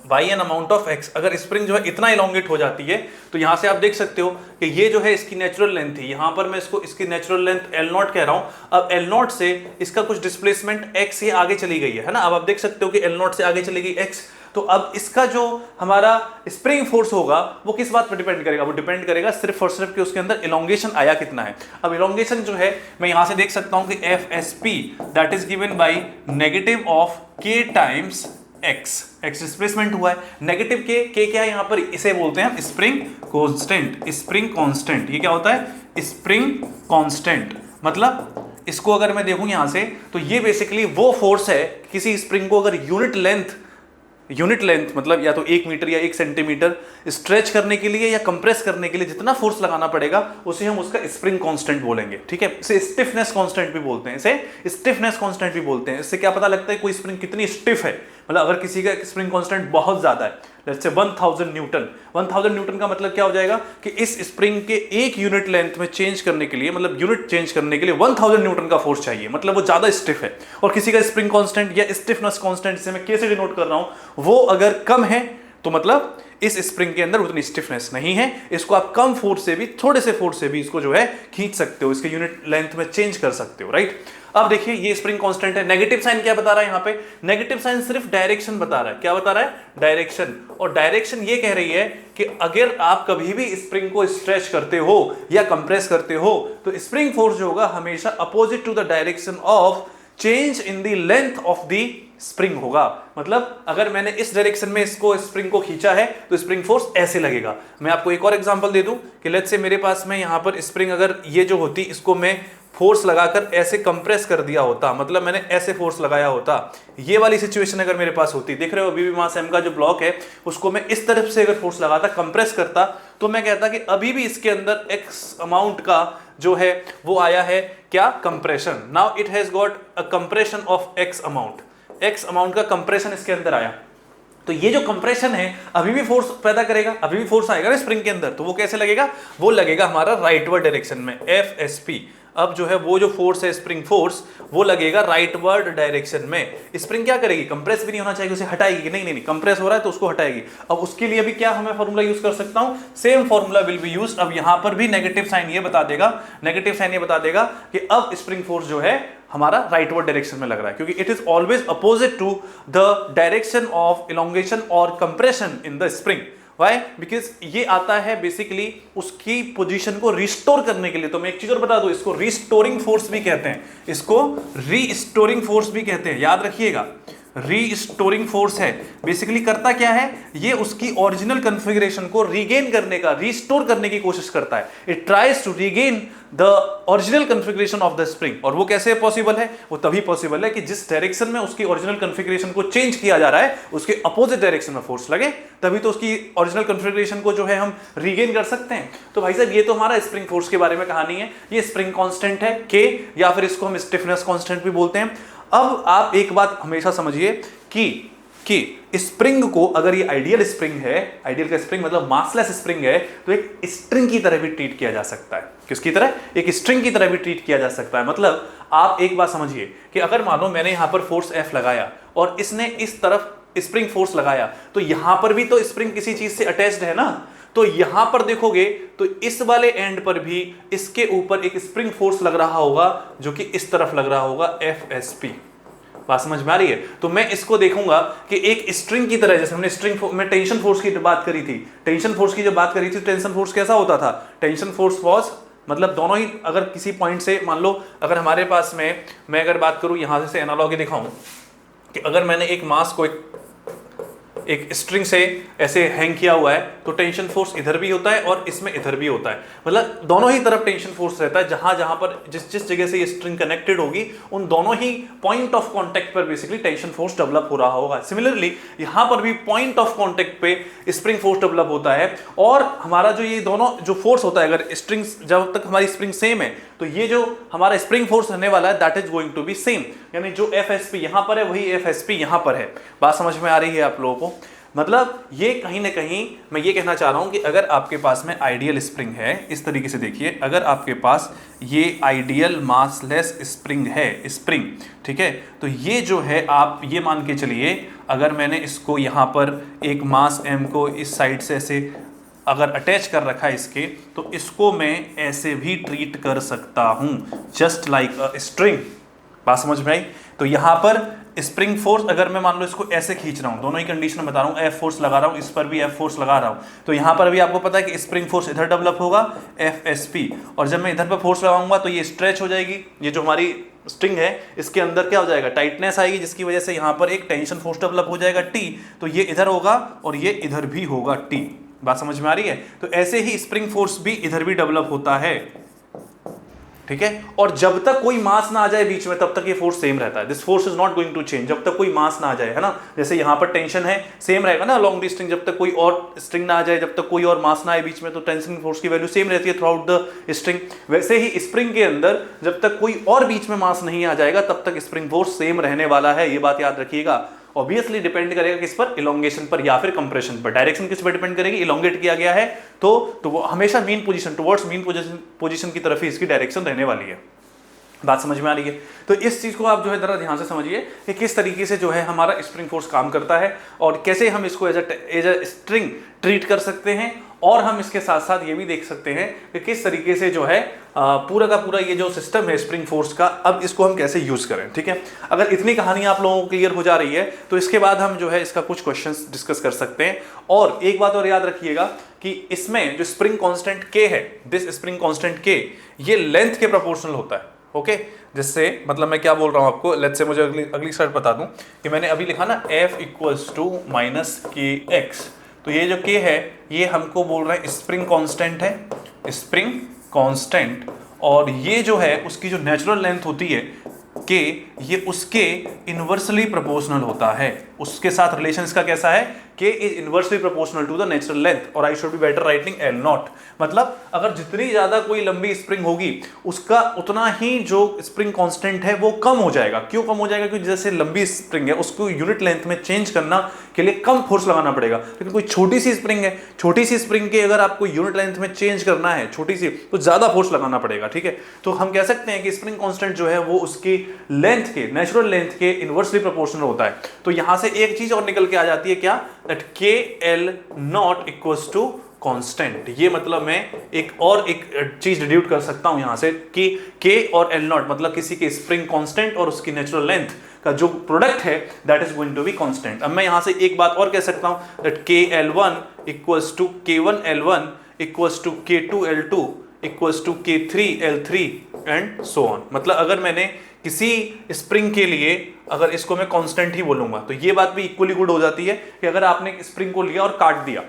by an amount of x। अगर स्प्रिंग जो है इतना इलोंगेट हो जाती है तो यहां से आप देख सकते हो कि ये जो है इसकी नेचुरल लेंथ थी, यहां पर मैं इसकी नेचुरल लेंथ L0 कह रहा हूं। अब L0 से इसका कुछ डिस्प्लेसमेंट x ये आगे चली गई है ना। अब आप देख सकते हो कि L0 से आगे चली गई x, तो अब इसका जो हमारा स्प्रिंग फोर्स होगा वो किस बात पर डिपेंड करेगा, वो डिपेंड करेगा सिर्फ और सिर्फ कि उसके अंदर इलोंगेशन आया कितना है। अब इलोंगेशन जो है मैं यहां से देख सकता हूं कि FSP that is given by negative of k times x displacement हुआ है, नेगेटिव k क्या है यहाँ पर, इसे बोलते हैं हम स्प्रिंग कांस्टेंट। स्प्रिंग कांस्टेंट ये क्या होता है, स्प्रिंग कांस्टेंट। मतलब इसको अगर मैं देखूं यहां से तो ये बेसिकली वो फोर्स है, किसी स्प्रिंग को अगर यूनिट लेंथ यूनिट लेंथ मतलब या तो 1 मीटर या 1 सेंटीमीटर स्ट्रेच करने के लिए या कंप्रेस करने के लिए जितना फोर्स लगाना पड़ेगा उसे हम उसका स्प्रिंग कांस्टेंट बोलेंगे, ठीक है। इसे स्टिफनेस कांस्टेंट भी बोलते हैं, इसे स्टिफनेस कांस्टेंट भी बोलते हैं। इससे क्या पता लगता है कोई स्प्रिंग कितनी स्टिफ है, मतलब अगर किसी का स्प्रिंग कांस्टेंट बहुत ज्यादा है, लेट्स से 1000 न्यूटन, 1000 न्यूटन का मतलब क्या हो जाएगा कि इस स्प्रिंग के एक यूनिट लेंथ में चेंज करने के लिए, मतलब यूनिट चेंज करने के लिए 1000 न्यूटन का फोर्स चाहिए, मतलब वो ज्यादा स्टिफ है। और किसी का स्प्रिंग कांस्टेंट या स्टिफनेस कांस्टेंट, जिसे मैं कैसे डिनोट कर रहा हूं, वो अगर कम है तो मतलब इस स्प्रिंग के अंदर उतनी स्टिफनेस नहीं है। इसको आप कम फोर्स से भी, थोड़े से फोर्स से भी इसको जो है खींच सकते हो, इसके यूनिट लेंथ में चेंज कर सकते हो, राइट। अब देखिए ये स्प्रिंग कांस्टेंट है। नेगेटिव साइन क्या बता रहा है यहाँ पे? नेगेटिव साइन सिर्फ डायरेक्शन बता रहा है। क्या बता रहा है? डायरेक्शन। और डायरेक्शन ये कह रही है कि अगर आप कभी भी स्प्रिंग को स्ट्रेच करते हो या कंप्रेस करते हो तो स्प्रिंग फोर्स जो होगा हमेशा opposite to the direction of change in the length of the spring होगा। मतलब अगर मैंने इस डायरेक्शन में इसको स्प्रिंग को खींचा है तो स्प्रिंग फोर्स ऐसे लगेगा। मैं आपको एक और एग्जांपल दे दूं कि लेट्स से मेरे पास में यहां पर स्प्रिंग, अगर ये जो होती इसको मैं फोर्स लगाकर ऐसे कंप्रेस कर दिया होता, मतलब मैंने ऐसे फोर्स लगाया होता, ये वाली सिचुएशन अगर मेरे पास होती, देख रहे हो अभी भी मास m का जो ब्लॉक है उसको मैं इस तरफ से अगर फोर्स लगाता, कंप्रेस करता, तो मैं कहता कि अभी भी इसके अंदर x अमाउंट का जो है वो आया है क्या? Compression. Now it has got a compression of x amount, x amount का कंप्रेशन इसके अंदर आया। तो ये जो कंप्रेशन है अभी भी फोर्स पैदा करेगा, अभी भी फोर्स आएगा ना स्प्रिंग के अंदर, तो वो कैसे लगेगा? वो लगेगा हमारा राइटवर्ड डायरेक्शन में, FSP। अब जो है वो जो फोर्स है स्प्रिंग फोर्स, वो लगेगा राइटवर्ड डायरेक्शन में। स्प्रिंग क्या करेगी? कंप्रेस भी नहीं होना चाहिए, उसे हटाएगी। नहीं नहीं नहीं, कंप्रेस हो रहा है तो उसको हटाएगी। अब उसके लिए भी क्या हमें फॉर्मूला यूज कर सकता हूं? Same formula will be used. अब यहां पर भी नेगेटिव साइन ये बता देगा, नेगेटिव साइन ये बता देगा कि अब स्प्रिंग फोर्स जो है हमारा राइटवर्ड डायरेक्शन में लग रहा है, क्योंकि it is always opposite to the direction of elongation और compression in the spring. Why? Because ये आता है बेसिकली उसकी पोजीशन को रिस्टोर करने के लिए। तो मैं एक चीज और बता दूं, इसको रिस्टोरिंग फोर्स भी कहते हैं, इसको रीस्टोरिंग फोर्स भी कहते हैं, याद रखिएगा। रीस्टोरिंग फोर्स है, बेसिकली करता क्या है? ये उसकी ओरिजिनल कॉन्फ़िगरेशन को रीगेन करने का, रिस्टोर करने की कोशिश करता है। It tries to regain the original configuration of the spring. और वो कैसे पॉसिबल है? वो तभी पॉसिबल है कि जिस डायरेक्शन में उसकी ओरिजिनल कॉन्फ़िगरेशन को चेंज किया जा रहा है उसके अपोजिट डायरेक्शन में फोर्स लगे, तभी तो उसकी ओरिजिनल कॉन्फ़िगरेशन को जो है हम रीगेन कर सकते हैं। तो भाई साहब ये तो हमारा स्प्रिंग फोर्स के बारे में कहानी है। ये स्प्रिंग कांस्टेंट है K, या फिर इसको हम स्टिफनेस कांस्टेंट भी बोलते हैं। अब आप एक बात हमेशा समझिए कि स्प्रिंग को, अगर ये आइडियल स्प्रिंग है, आइडियल का स्प्रिंग मतलब मासलेस स्प्रिंग है, तो एक स्ट्रिंग की तरह भी ट्रीट किया जा सकता है। किसकी तरह? एक स्ट्रिंग की तरह भी ट्रीट किया जा सकता है। मतलब आप एक बात समझिए कि अगर मानो मैंने यहां पर फोर्स F लगाया और इसने इस तरफ स्प्रिंग फोर्स लगाया, तो यहां पर भी तो स्प्रिंग किसी चीज से अटैच्ड है ना। तो यहां पर देखोगे तो इस वाले एंड पर भी इसके ऊपर एक स्प्रिंग फोर्स लग रहा होगा जो कि इस तरफ लग रहा होगा, FSP। बात समझ में आ रही है? तो मैं इसको देखूंगा कि एक स्ट्रिंग की तरह, जैसे हमने स्ट्रिंग में टेंशन फोर्स की बात करी थी, टेंशन फोर्स की जब बात करी थी, टेंशन फोर्स कैसा होता था? टेंशन फोर्स वाज, मतलब दोनों ही, अगर किसी पॉइंट से मान लो अगर हमारे पास में, मैं अगर बात करूं यहां से एनालॉजी दिखाऊं कि अगर मैंने एक मास को एक स्ट्रिंग से ऐसे हैंग किया हुआ है, तो टेंशन फोर्स इधर भी होता है और इसमें इधर भी होता है, मतलब दोनों ही तरफ टेंशन फोर्स रहता है। जहां जहां पर जिस जगह से ये स्ट्रिंग कनेक्टेड होगी उन दोनों ही पॉइंट ऑफ कांटेक्ट पर बेसिकली टेंशन फोर्स डेवलप हो रहा होगा। सिमिलरली यहां पर भी पॉइंट ऑफ कांटेक्ट पे स्प्रिंग फोर्स डेवलप होता है। और हमारा जो ये दोनों जो फोर्स होता है, अगर स्ट्रिंग, जब तक हमारी स्प्रिंग सेम है, तो ये जो हमारा स्प्रिंग फोर्स रहने वाला है that is going to be same, यानी जो FSP यहां पर है वही FSP यहां पर है। बात समझ में आ रही है आप लोगों को? मतलब ये कहीं ना कहीं मैं ये कहना चाह रहा हूं कि अगर आपके पास में आइडियल स्प्रिंग है, इस तरीके से देखिए, अगर आपके पास ये आइडियल मासलेस स्प्रिंग है, स्प्रिंग, ठीक है, तो ये जो है आप ये मान के चलिए, अगर मैंने इसको यहाँ पर एक मास m को इस साइड से ऐसे अगर अटैच कर रखा है इसके, तो इसको मैं ऐसे भी ट्रीट कर सकता हूं, जस्ट लाइक अ स्ट्रिंग। बात समझ में आई? तो यहाँ पर स्प्रिंग फोर्स अगर मैं मान लो इसको ऐसे खींच रहा हूं, दोनों ही कंडीशन बता रहा हूं, F फोर्स लगा रहा हूं, इस पर भी F फोर्स लगा रहा हूं, तो यहां पर भी आपको पता है कि स्प्रिंग फोर्स इधर डेवलप होगा, FSP, और जब मैं इधर पर फोर्स लगाऊंगा तो ये स्ट्रेच हो जाएगी, ये जो हमारी स्ट्रिंग है इसके अंदर क्या हो जाएगा? टाइटनेस आएगी, जिसकी वजह से यहां पर एक टेंशन फोर्स डेवलप हो जाएगा T, तो ये इधर होगा और ये इधर भी होगा T। बात समझ में आ रही है? तो ऐसे ही स्प्रिंग फोर्स भी इधर भी डेवलप होता है, ठीक है। और जब तक कोई मास ना आ जाए बीच में तब तक ये फोर्स सेम रहता है। This force is not going to change जब तक कोई मास ना आ जाए, है ना। जैसे यहाँ पर टेंशन है, सेम रहेगा ना लॉन्ग स्ट्रिंग, जब तक कोई और स्ट्रिंग ना आ जाए, जब तक कोई और मास ना आए बीच में, तो टेंशन फोर्स की वैल्यू सेम रहती है थ्रू आउट द स्ट्रिंग। वैसे ही स्प्रिंग के अंदर जब तक कोई और बीच में मास नहीं आ जाएगा तब तक स्प्रिंग फोर्स सेम रहने वाला है, ये बात याद रखिएगा। ऑब्वियसली डिपेंड करेगा किस पर, इलोंगेशन पर या फिर कंप्रेशन पर। डायरेक्शन किस पर डिपेंड करेगी, इलोंगेट किया गया है तो वो हमेशा mean position towards mean position की तरफ ही इसकी डायरेक्शन रहने वाली है। बात समझ में आ रही है। तो इस चीज को आप जो है जरा ध्यान से समझिए कि किस तरीके से जो है हमारा स्प्रिंग फोर्स काम करता है और कैसे हम इसको एज अ स्ट्रिंग ट्रीट कर सकते हैं। और हम इसके साथ साथ ये भी देख सकते हैं कि किस तरीके से जो है पूरा का पूरा ये जो सिस्टम है स्प्रिंग फोर्स का, अब इसको हम कैसे यूज करें। ठीक है, अगर इतनी कहानी आप लोगों को क्लियर हो जा रही है तो इसके बाद हम जो है इसका कुछ क्वेश्चंस डिस्कस कर सकते हैं। और एक बात और याद रखिएगा कि इसमें जो स्प्रिंग कांस्टेंट के है, दिस स्प्रिंग कांस्टेंट के, ये लेंथ के प्रोपोर्शनल होता है। ओके, जिससे मतलब मैं क्या बोल रहा हूं आपको, लेट्स से मुझे अगली स्लाइड बता दूं कि मैंने अभी लिखा ना F इक्वल्स टू माइनस के एक्स, तो ये जो k है ये हमको बोल रहे हैं स्प्रिंग कांस्टेंट है, स्प्रिंग कांस्टेंट। और ये जो है उसकी जो नेचुरल लेंथ होती है k, ये उसके इनवर्सली प्रोपोर्शनल होता है। उसके साथ रिलेशन इसका कैसा है, k is inversely proportional to the natural length. और I should be better writing L naught, मतलब अगर जितनी ज्यादा कोई लंबी स्प्रिंग होगी उसका उतना ही जो स्प्रिंग कांस्टेंट है वो कम हो जाएगा। क्यों कम हो जाएगा, क्योंकि जैसे लंबी स्प्रिंग है उसको यूनिट लेंथ में चेंज करना के लिए कम फोर्स लगाना पड़ेगा। लेकिन कोई छोटी सी स्प्रिंग है, छोटी सी स्प्रिंग के अगर आपको यूनिट लेंथ में चेंज करना है छोटी सी, तो ज्यादा फोर्स लगाना पड़ेगा। ठीक है, तो हम कह सकते हैं कि स्प्रिंग कांस्टेंट जो है वो उसकी लेंथ के, नेचुरल लेंथ के इनवर्सली प्रोपोर्शनल होता है। तो यहां से एक चीज और निकल के आ जाती है क्या, that K L not equals to constant. ये मतलब मैं एक चीज डिड्यूट कर सकता हूं यहां से कि के और एल नॉट मतलब किसी के स्प्रिंग कांस्टेंट और उसकी नेचुरल लेंथ का जो प्रोडक्ट है that is going to be constant. अब मैं यहां से एक बात और कह सकता हूं that K L one equals to K one L one equals to K two L two equals to K three L three and so on. मतलब अगर मैंने किसी स्प्रिंग के लिए अगर इसको मैं कांस्टेंट ही बोलूंगा तो ये बात भी इक्वली गुड हो जाती है कि अगर आपने स्प्रिंग को लिया और काट दिया,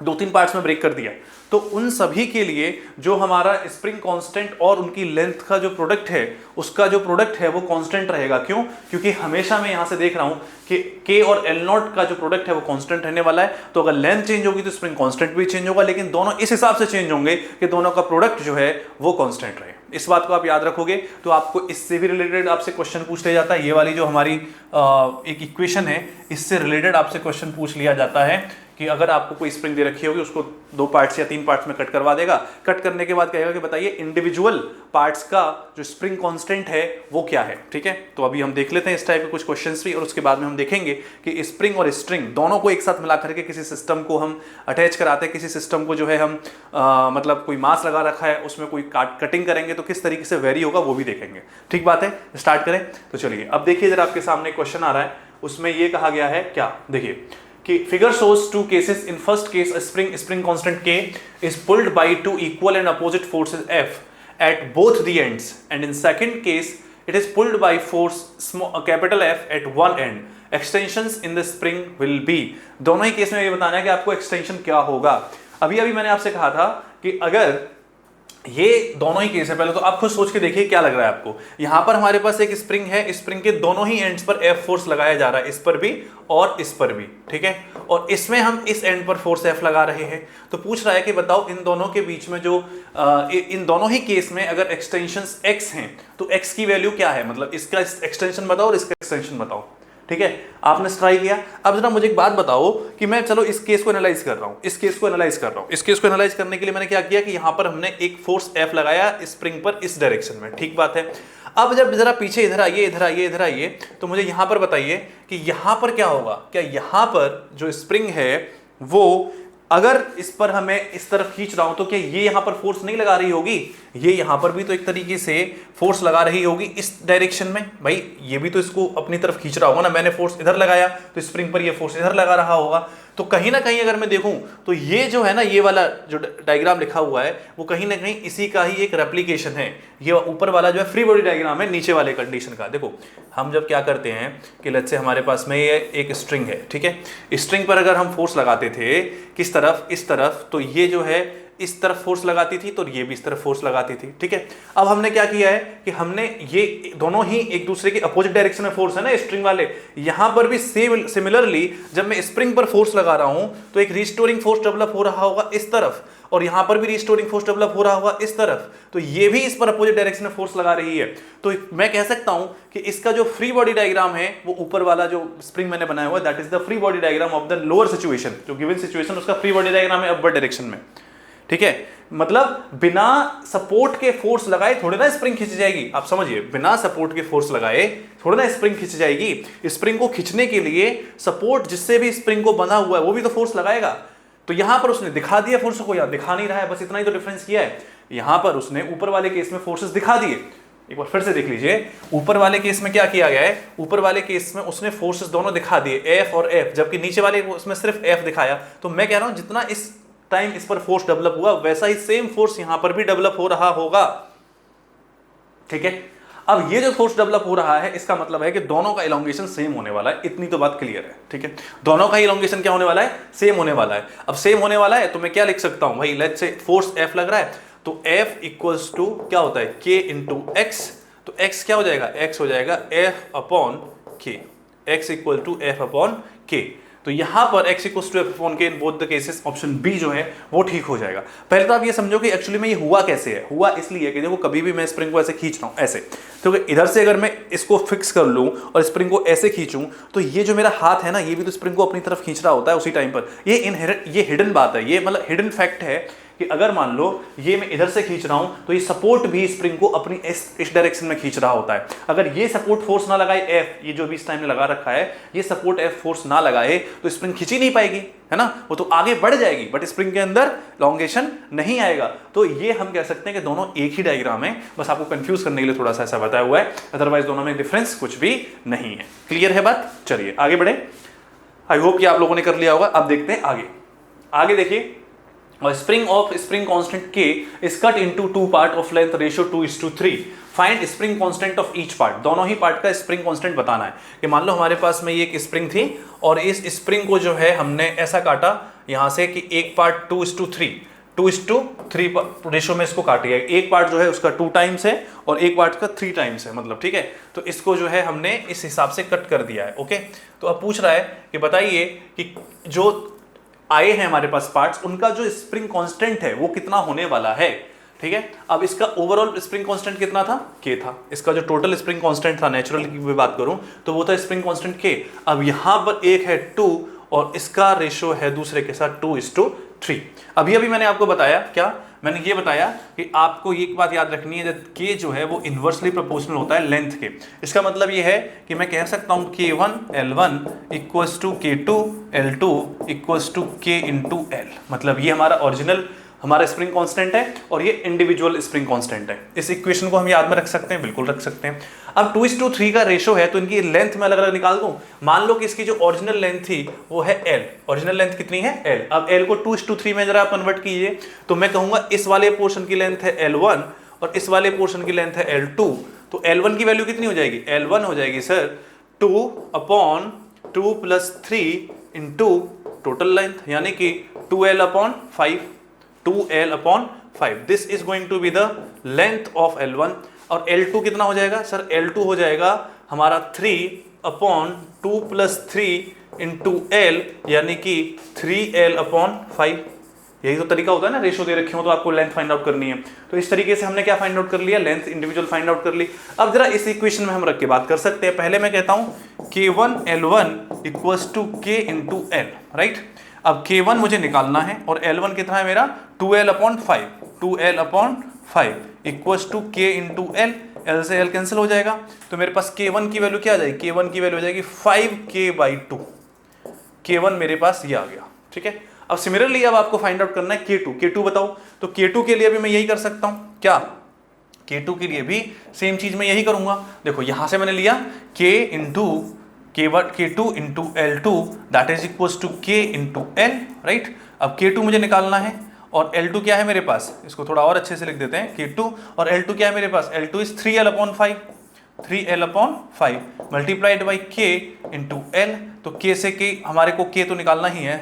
दो तीन पार्ट्स में ब्रेक कर दिया, तो उन सभी के लिए जो हमारा स्प्रिंग कांस्टेंट और उनकी लेंथ का जो प्रोडक्ट है उसका जो प्रोडक्ट है वो कांस्टेंट रहेगा। क्यों, क्योंकि हमेशा मैं यहां से देख रहा हूं कि के और एल नॉट का जो प्रोडक्ट है वो कांस्टेंट रहने वाला है। तो अगर लेंथ चेंज होगी तो स्प्रिंग कांस्टेंट भी चेंज होगा, लेकिन दोनों इस हिसाब से चेंज होंगे कि दोनों का प्रोडक्ट जो है वो कांस्टेंट रहे। इस बात को आप याद रखोगे तो आपको इससे भी रिलेटेड आपसे क्वेश्चन पूछ लिया जाता है। ये वाली जो हमारी एक इक्वेशन है इससे रिलेटेड आपसे क्वेश्चन पूछ लिया जाता है कि अगर आपको कोई स्प्रिंग दे रखी होगी उसको दो पार्ट्स या तीन पार्ट्स में कट करवा देगा। कट करने के बाद कहेगा कि बताइए इंडिविजुअल पार्ट्स का जो स्प्रिंग कांस्टेंट है वो क्या है। ठीक है, तो अभी हम देख लेते हैं इस टाइप के कुछ क्वेश्चंस भी, और उसके बाद में हम देखेंगे कि स्प्रिंग और स्ट्रिंग दोनों को एक साथ मिला करके किसी सिस्टम को हम अटैच कराते हैं, किसी सिस्टम को जो है हम मतलब कोई मास लगा रखा है उसमें कोई कटिंग करेंगे तो किस तरीके से वेरी होगा वो भी देखेंगे। ठीक बात है, स्टार्ट करें। तो चलिए अब देखिए जरा आपके सामने क्वेश्चन आ रहा है, उसमें ये कहा गया है क्या, देखिए कि figure shows two cases. In first case, a spring constant K is pulled by two equal and opposite forces F at both the ends, and in second case, it is pulled by force capital F at one end. Extensions in the spring will be. दोनों ही case में ये बताना है कि आपको extension क्या होगा। अभी मैंने आपसे कहा था कि अगर ये दोनों ही केस है, पहले तो आप खुद सोच के देखिए क्या लग रहा है आपको। यहां पर हमारे पास एक स्प्रिंग है, स्प्रिंग के दोनों ही एंड्स पर F फोर्स लगाया जा रहा है, इस पर भी और इस पर भी। ठीक है, और इसमें हम इस एंड पर फोर्स F लगा रहे हैं। तो पूछ रहा है कि बताओ इन दोनों के बीच में जो इन दोनों ही केस में अगर एक्सटेंशंस x हैं तो x की वैल्यू क्या है, मतलब इसका एक्सटेंशन बताओ और इसका एक्सटेंशन बताओ। ठीक है, आपने ट्राई किया। अब जरा मुझे एक बात बताओ कि मैं चलो इस केस को एनालाइज कर रहा हूं, इस केस को एनालाइज कर रहा हूं। इस केस को एनालाइज करने के लिए मैंने क्या किया कि यहां पर हमने एक फोर्स F लगाया स्प्रिंग पर इस डायरेक्शन में। ठीक बात है। अब जब जरा पीछे इधर आइए तो मुझे यहां पर बताइए कि यहां पर क्या होगा। क्या यहां पर जो स्प्रिंग है वो अगर इस पर हमें इस तरफ खींच रहा हूं तो क्या ये यहां पर फोर्स नहीं लगा रही होगी, ये यहां पर भी तो एक तरीके से फोर्स लगा रही होगी इस डायरेक्शन में। भाई ये भी तो इसको अपनी तरफ खींच रहा होगा ना, मैंने फोर्स इधर लगाया तो स्प्रिंग पर ये फोर्स इधर लगा रहा होगा। तो कहीं ना कहीं अगर मैं देखूं तो ये जो है ना, ये वाला जो डायग्राम लिखा हुआ है वो कहीं ना कहीं इसी का ही एक रेप्लिकेशन है। ये ऊपर वाला जो है फ्री बॉडी डायग्राम है नीचे वाले कंडीशन का। देखो हम जब क्या करते हैं कि लेट्स से हमारे पास में ये एक स्ट्रिंग है, ठीक है, स्ट्रिंग पर अगर हम फोर्स लगाते थे किस तरफ, इस तरफ, तो ये जो है इस तरफ फोर्स लगाती थी तो ये भी इस तरफ फोर्स लगाती थी, ठीक है। अब हमने क्या किया है कि हमने ये दोनों ही एक दूसरे के अपोजिट डायरेक्शन में फोर्स है ना स्प्रिंग वाले, यहां पर भी सिमिलरली जब मैं स्प्रिंग पर फोर्स लगा रहा हूं तो एक रिस्टोरिंग फोर्स डेवलप हो रहा होगा इस तरफ, और यहां पर भी रिस्टोरिंग फोर्स डेवलप हो रहा होगा इस तरफ, तो ये भी इस पर अपोजिट डायरेक्शन में फोर्स लगा रही है। तो मैं कह सकता हूं कि इसका जो फ्री बॉडी डायग्राम है वो ऊपर वाला जो स्प्रिंग मैंने बनाया हुआ है that is the free body diagram of the lower situation, जो गिवन सिचुएशन उसका फ्री बॉडी डायग्राम है अपवर्ड डायरेक्शन में, ठीक है। मतलब बिना सपोर्ट के फोर्स लगाए थोड़े ना स्प्रिंग खींच जाएगी, आप समझिए, बिना सपोर्ट के फोर्स लगाए थोड़े ना स्प्रिंग खींच जाएगी। स्प्रिंग को खींचने के लिए सपोर्ट जिससे भी स्प्रिंग को बंधा हुआ है वो भी तो फोर्स लगाएगा। तो यहां पर उसने दिखा दिया फोर्स को, या दिखा नहीं रहा है, बस इतना ही तो डिफरेंस किया है। यहां पर उसने ऊपर वाले केस में फोर्सेस दिखा दिए, एक बार फिर से देख लीजिए, ऊपर वाले केस में क्या किया गया है, ऊपर वाले केस में उसने फोर्सेस दोनों दिखा दिए एफ और एफ, जबकि नीचे वाले उसमें सिर्फ एफ दिखाया। तो मैं कह रहा हूं जितना इस टाइम इस पर फोर्स डेवलप हुआ वैसा ही सेम फोर्स यहां पर भी डेवलप हो रहा होगा, ठीक है। अब ये जो फोर्स डेवलप हो रहा है इसका मतलब है कि दोनों का इलोंगेशन सेम होने वाला है, इतनी तो बात क्लियर है, ठीक है। दोनों का इलोंगेशन क्या होने वाला है, सेम होने वाला है। अब सेम होने वाला है तो मैं क्या लिख सकता हूं भाई, लेट्स से फोर्स F लग रहा है तो F इक्वल्स टू क्या होता है K इंटू एक्स, तो x क्या हो जाएगा, x हो जाएगा F upon K, x equal to F upon K। तो यहां पर x equals to F upon K in both the cases option B जो है वो ठीक हो जाएगा। पहले तो आप ये समझो कि एक्चुअली में ये हुआ कैसे है, हुआ इसलिए कि देखो कभी भी मैं स्प्रिंग को ऐसे खींच रहा हूं ऐसे, तो इधर से अगर मैं इसको फिक्स कर लूं और स्प्रिंग को ऐसे खींचूं तो ये जो मेरा हाथ है ना ये भी तो स्प्रिंग को अपनी तरफ खींच रहा होता है उसी टाइम पर। ये हिडन बात है, ये मतलब हिडन फैक्ट है कि अगर मान लो ये मैं इधर से खींच रहा हूं तो ये सपोर्ट भी स्प्रिंग को अपनी इस डायरेक्शन में खींच रहा होता है। अगर ये सपोर्ट फोर्स ना लगाए F, ये जो भी इस टाइम में लगा रखा है, ये सपोर्ट F फोर्स ना लगाए तो स्प्रिंग खींच ही नहीं पाएगी, है ना, वो तो आगे बढ़ जाएगी बट स्प्रिंग के अंदर लॉन्गेशन नहीं आएगा। तो ये हम कह सकते हैं कि दोनों एक ही डायग्राम है, बस आपको कंफ्यूज करने के लिए थोड़ा सा ऐसा बताया हुआ है, अदरवाइज दोनों में डिफरेंस कुछ भी नहीं है। क्लियर है बात, चलिए आगे बढ़े। आई होप कि आप लोगों ने कर लिया होगा। अब देखते हैं आगे देखिए, spring constant K is cut into two part of length ratio 2:3. Find spring constant of each part. दोनों ही पार्ट का स्प्रिंग कांस्टेंट बताना है। कि मान लो हमारे पास में ये एक स्प्रिंग थी और इस स्प्रिंग को जो है हमने ऐसा काटा यहां से कि एक पार्ट 2:3 रेशो में इसको काटिए। एक पार्ट जो है उसका 2 टाइम्स है और एक पार्ट का 3 टाइम्स है, मतलब ठीक है। तो इसको जो है हमने इस हिसाब से कट कर दिया है, ओके। तो अब पूछ रहा है कि बताइए कि जो आए हैं हमारे पास पार्ट्स, उनका जो स्प्रिंग कांस्टेंट है वो कितना होने वाला है, ठीक है। अब इसका ओवरऑल स्प्रिंग कांस्टेंट कितना था, K था। इसका जो टोटल स्प्रिंग कांस्टेंट था, नेचुरल की भी बात करूं तो वो था स्प्रिंग कांस्टेंट K। अब यहां पर एक है 2 और इसका रेशो है दूसरे के साथ 2:3। अभी मैंने आपको बताया, क्या मैंने ये बताया कि आपको ये बात याद रखनी है, K जो है वो इन्वर्सली प्रोपोर्शनल होता है लेंथ के। इसका मतलब ये है कि मैं कह सकता हूं K1 L1 equals to K2 L2 equals to K into L। मतलब ये हमारा स्प्रिंग कांस्टेंट है और ये इंडिविजुअल स्प्रिंग कांस्टेंट है। इस इक्वेशन को हम याद में रख सकते हैं, बिल्कुल रख सकते हैं। अब 2:3 का रेशो है तो इनकी लेंथ में अलग अलग निकाल दूं। मान लो कि इसकी जो ओरिजिनल लेंथ थी वो है L, ओरिजिनल लेंथ कितनी है L। अब L को 2:3 में जरा कन्वर्ट कीजिए तो मैं कहूंगा इस वाले पोर्शन की लेंथ है L1 और इस वाले पोर्शन की लेंथ है L2। तो L1 की वैल्यू कितनी हो जाएगी, L1 हो जाएगी सर 2/2 + 3 इंटू टोटल लेंथ, यानी कि 2L/5, 2L/5। This is going to be the length of L1। और L2 कितना हो जाएगा सर, L2 हो जाएगा हमारा 3/2 + 3 इंटू L, यानी कि 3L/5। यही तो तरीका होता है ना, रेशो दे रखे हो तो आपको लेंथ फाइंड आउट करनी है। तो इस तरीके से हमने क्या फाइंड आउट कर लिया, लेंथ इंडिविजुअल फाइंड आउट कर ली। अब जरा इस इक्वेशन में हम रख के बात कर सकते हैं। पहले मैं कहता हूं K1 L1 equals to K into L, right. अब K1 मुझे निकालना है और L1 कितना है मेरा 2L/5, 2L/5 equals to K into L। L से L कैंसिल हो जाएगा तो मेरे पास K1 की वैल्यू क्या आ जाएगी, K1 की वैल्यू हो जाएगी 5K/2। K1 मेरे पास ये आ गया, ठीक है। अब सिमिलरली अब आपको फाइंड आउट करना है K2 बताओ। तो K2 के लिए भी मैं यही कर सकता हूं, क्या K2 के लिए भी सेम चीज मैं यही करूंगा। देखो यहां से मैंने लिया K into K2 into L2 that is equals to K into L, right. अब K2 मुझे निकालना है और L2 क्या है मेरे पास, इसको थोड़ा और अच्छे से लिख देते हैं। K2 और L2 क्या है मेरे पास, L2 is 3L/5, 3L/5 multiplied by K into L। तो K से K हमारे को K तो निकालना ही है,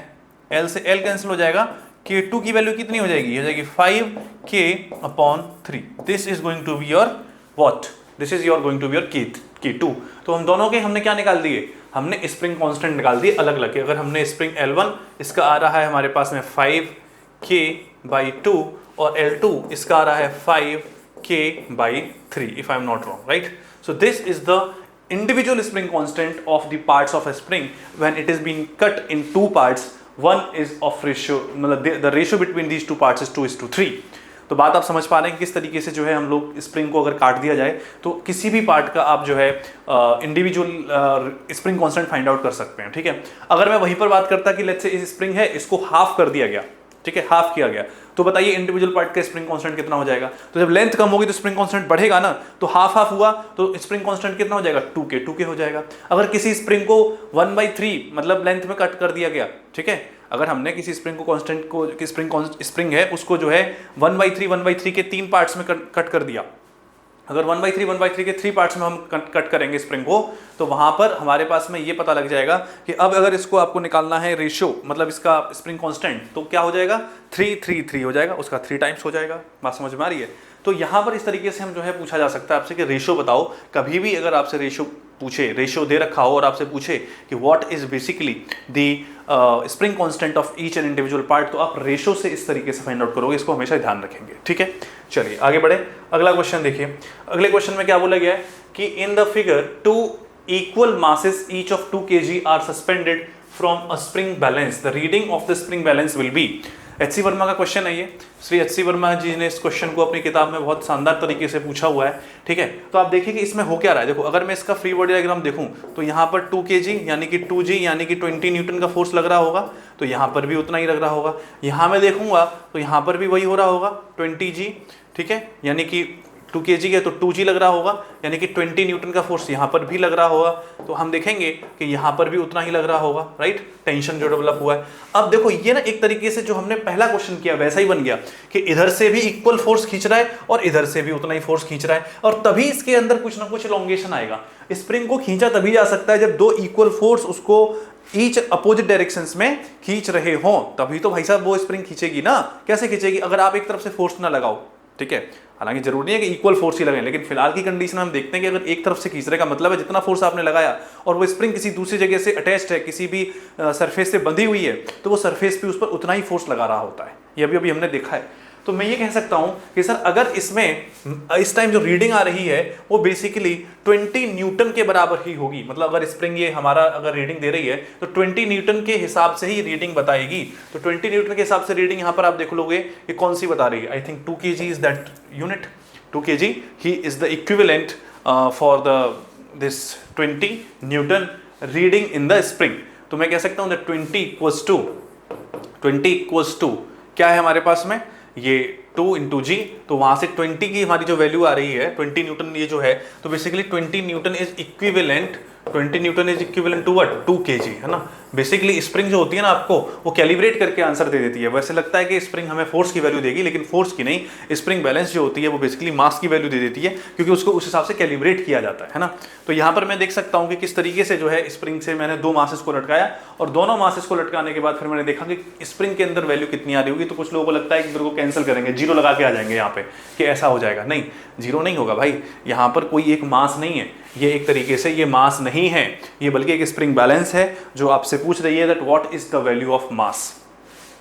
L से L कैंसिल हो जाएगा, K2 की वैल्यू कितनी हो जाएगी, हो जाएगी 5K/3। This is going to be your what, this is your going to be your K2। तो हम दोनों के हमने क्या निकाल दिए, हमने स्प्रिंग कांस्टेंट निकाल दिए अलग अलग के। अगर हमने स्प्रिंग L1 इसका आ रहा है हमारे पास में 5K/2 और L2 इसका आ रहा है 5K/3 if I am not wrong, right. So this is the individual spring constant of the parts of a spring when it is being cut in two parts. One is of ratio, मतलब the ratio between these two parts is 2:3। तो बात आप समझ पा रहे हैं किस तरीके से जो है हम लोग स्प्रिंग को अगर काट दिया जाए तो किसी भी पार्ट का आप जो है individual spring constant find out कर सकते हैं, ठीक है। अगर मैं वहीं पर बात करता कि लेट्स से इस स्प्रिंग है, इसको हाफ कर दिया गया, ठीक है, हाफ किया गया, तो बताइए इंडिविजुअल पार्ट का स्प्रिंग कांस्टेंट कितना हो जाएगा। तो जब लेंथ कम होगी तो स्प्रिंग कांस्टेंट बढ़ेगा ना, तो हाफ हाफ हुआ तो स्प्रिंग कांस्टेंट कितना हो जाएगा, 2K हो जाएगा। अगर किसी स्प्रिंग को 1/3 मतलब लेंथ में कट कर दिया गया, ठीक है, अगर हमने किसी स्प्रिंग को कांस्टेंट को स्प्रिंग है उसको जो है 1/3 के 3 पार्ट्स में कट कर दिया, अगर 1/3 के 3 पार्ट्स में हम कट करेंगे स्प्रिंग को, तो वहां पर हमारे पास में ये पता लग जाएगा कि अब अगर इसको आपको निकालना है रेशियो, मतलब इसका स्प्रिंग कांस्टेंट, तो क्या हो जाएगा 3 हो जाएगा, उसका 3 टाइम्स हो जाएगा। बात समझ में आ रही है। तो यहाँ पर इस तरीके से हम जो है पूछा जा सकता है आपसे कि रेशियो बताओ। कभी भी अगर आपसे रेशियो पूछे, रेशियो दे रखा हो और आपसे पूछे कि what is basically the spring constant of each and individual part, तो आप रेशियो से इस तरीके से फाइंड आउट करोगे। इसको हमेशा ध्यान रखेंगे, ठीक है। चलिए आगे बढ़े, अगला क्वेश्चन देखिए। अगले क्वेश्चन में क्या बोला गया है कि इन the figure 2 equal masses each of 2 kg are suspended from a spring balance, the reading of the spring balance will be। H C. Verma का क्वेश्चन है ये। श्री एच.सी. वर्मा जी ने इस क्वेश्चन को अपनी किताब में बहुत शानदार तरीके से पूछा हुआ है, ठीक है। तो आप देखिए कि इसमें हो क्या रहा है। देखो अगर मैं इसका फ्री बॉडी डायग्राम देखूं तो यहाँ पर 2 kg यानी कि 2G यानी कि 20 न्यूटन का फोर्स लग रहा होगा, तो यहाँ पर भी उतना ही लग रहा होगा। यहाँ मैं देखूंगा तो यहाँ पर भी वही हो रहा होगा 20G, ठीक है, यानी कि 2 kg है तो 2G लग रहा होगा, यानी कि 20 न्यूटन का फोर्स यहाँ पर भी लग रहा होगा। तो हम देखेंगे कि यहाँ पर भी उतना ही लग रहा होगा, राइट, टेंशन जो डेवलप हुआ है। अब देखो ये ना एक तरीके से जो हमने पहला क्वेश्चन किया वैसा ही बन गया कि इधर से भी इक्वल फोर्स खींच रहा है और इधर से भी उतना ही फोर्स खींच रहा है, और तभी इसके अंदर कुछ ना कुछ इलॉन्गेशन आएगा। स्प्रिंग को खींचा तभी जा सकता है जब 2 इक्वल फोर्स उसको ईच अपोजिट डायरेक्शंस में खींच रहे हों, तभी तो भाई साहब वो स्प्रिंग खींचेगी ना। कैसे खींचेगी, अगर आप एक तरफ से फोर्स ना लगाओ, ठीक है। हालांकि जरूरी नहीं है कि इक्वल फोर्स ही लगाएं, लेकिन फिलहाल की कंडीशन में हम देखते हैं कि अगर एक तरफ से खींचने का मतलब है जितना फोर्स आपने लगाया और वो स्प्रिंग किसी दूसरी जगह से अटैच्ड है, किसी भी सरफेस से बंधी हुई है, तो वो सरफेस पे उस पर उतना ही फोर्स लगा रहा होता है। ये अभी हमने देखा है। तो मैं ये कह सकता हूं कि सर अगर इसमें इस टाइम जो रीडिंग आ रही है वो बेसिकली 20 न्यूटन के बराबर ही होगी। मतलब अगर स्प्रिंग ये हमारा अगर रीडिंग दे रही है तो 20 न्यूटन के हिसाब से ही रीडिंग बताएगी। तो 20 न्यूटन के हिसाब से रीडिंग यहाँ पर आप देख लोगे कि कौन सी बता रही है। I think 2 kg is that unit, 2 kg he is the equivalent for this 20 Newton reading in the spring. तो मैं कह सकता हूँ दैट 20 इक्वल्स टू क्या है हमारे पास में, ये 2 × G, तो वहां से 20 की हमारी जो वैल्यू आ रही है 20 न्यूटन ये जो है, तो basically 20 newton is equivalent to what, 2 kg, है ना। बेसिकली स्प्रिंग जो होती है ना आपको वो कैलिब्रेट करके आंसर दे देती है। वैसे लगता है कि स्प्रिंग हमें फोर्स की वैल्यू देगी, लेकिन फोर्स की नहीं, स्प्रिंग बैलेंस जो होती है वो बेसिकली मास की वैल्यू दे देती है, क्योंकि उसको उस हिसाब से कैलिब्रेट किया जाता है ना। तो यहाँ पर मैं देख सकता हूँ कि किस तरीके से जो है स्प्रिंग से मैंने 2 मासेस को लटकाया, और दोनों मासेस को लटकाने के बाद फिर मैंने देखा कि स्प्रिंग के अंदर वैल्यू कितनी आ रही होगी। तो कुछ लोगों को लगता है कि मेरे को कैंसिल करेंगे, 0 लगा के आ जाएंगे यहाँ पे कि ऐसा हो जाएगा। नहीं, 0 नहीं होगा भाई, यहाँ पर कोई एक मास नहीं है, ये एक तरीके से ये मास नहीं है, ये बल्कि एक स्प्रिंग बैलेंस है जो आपसे पूछ रही है that what is the value of mass.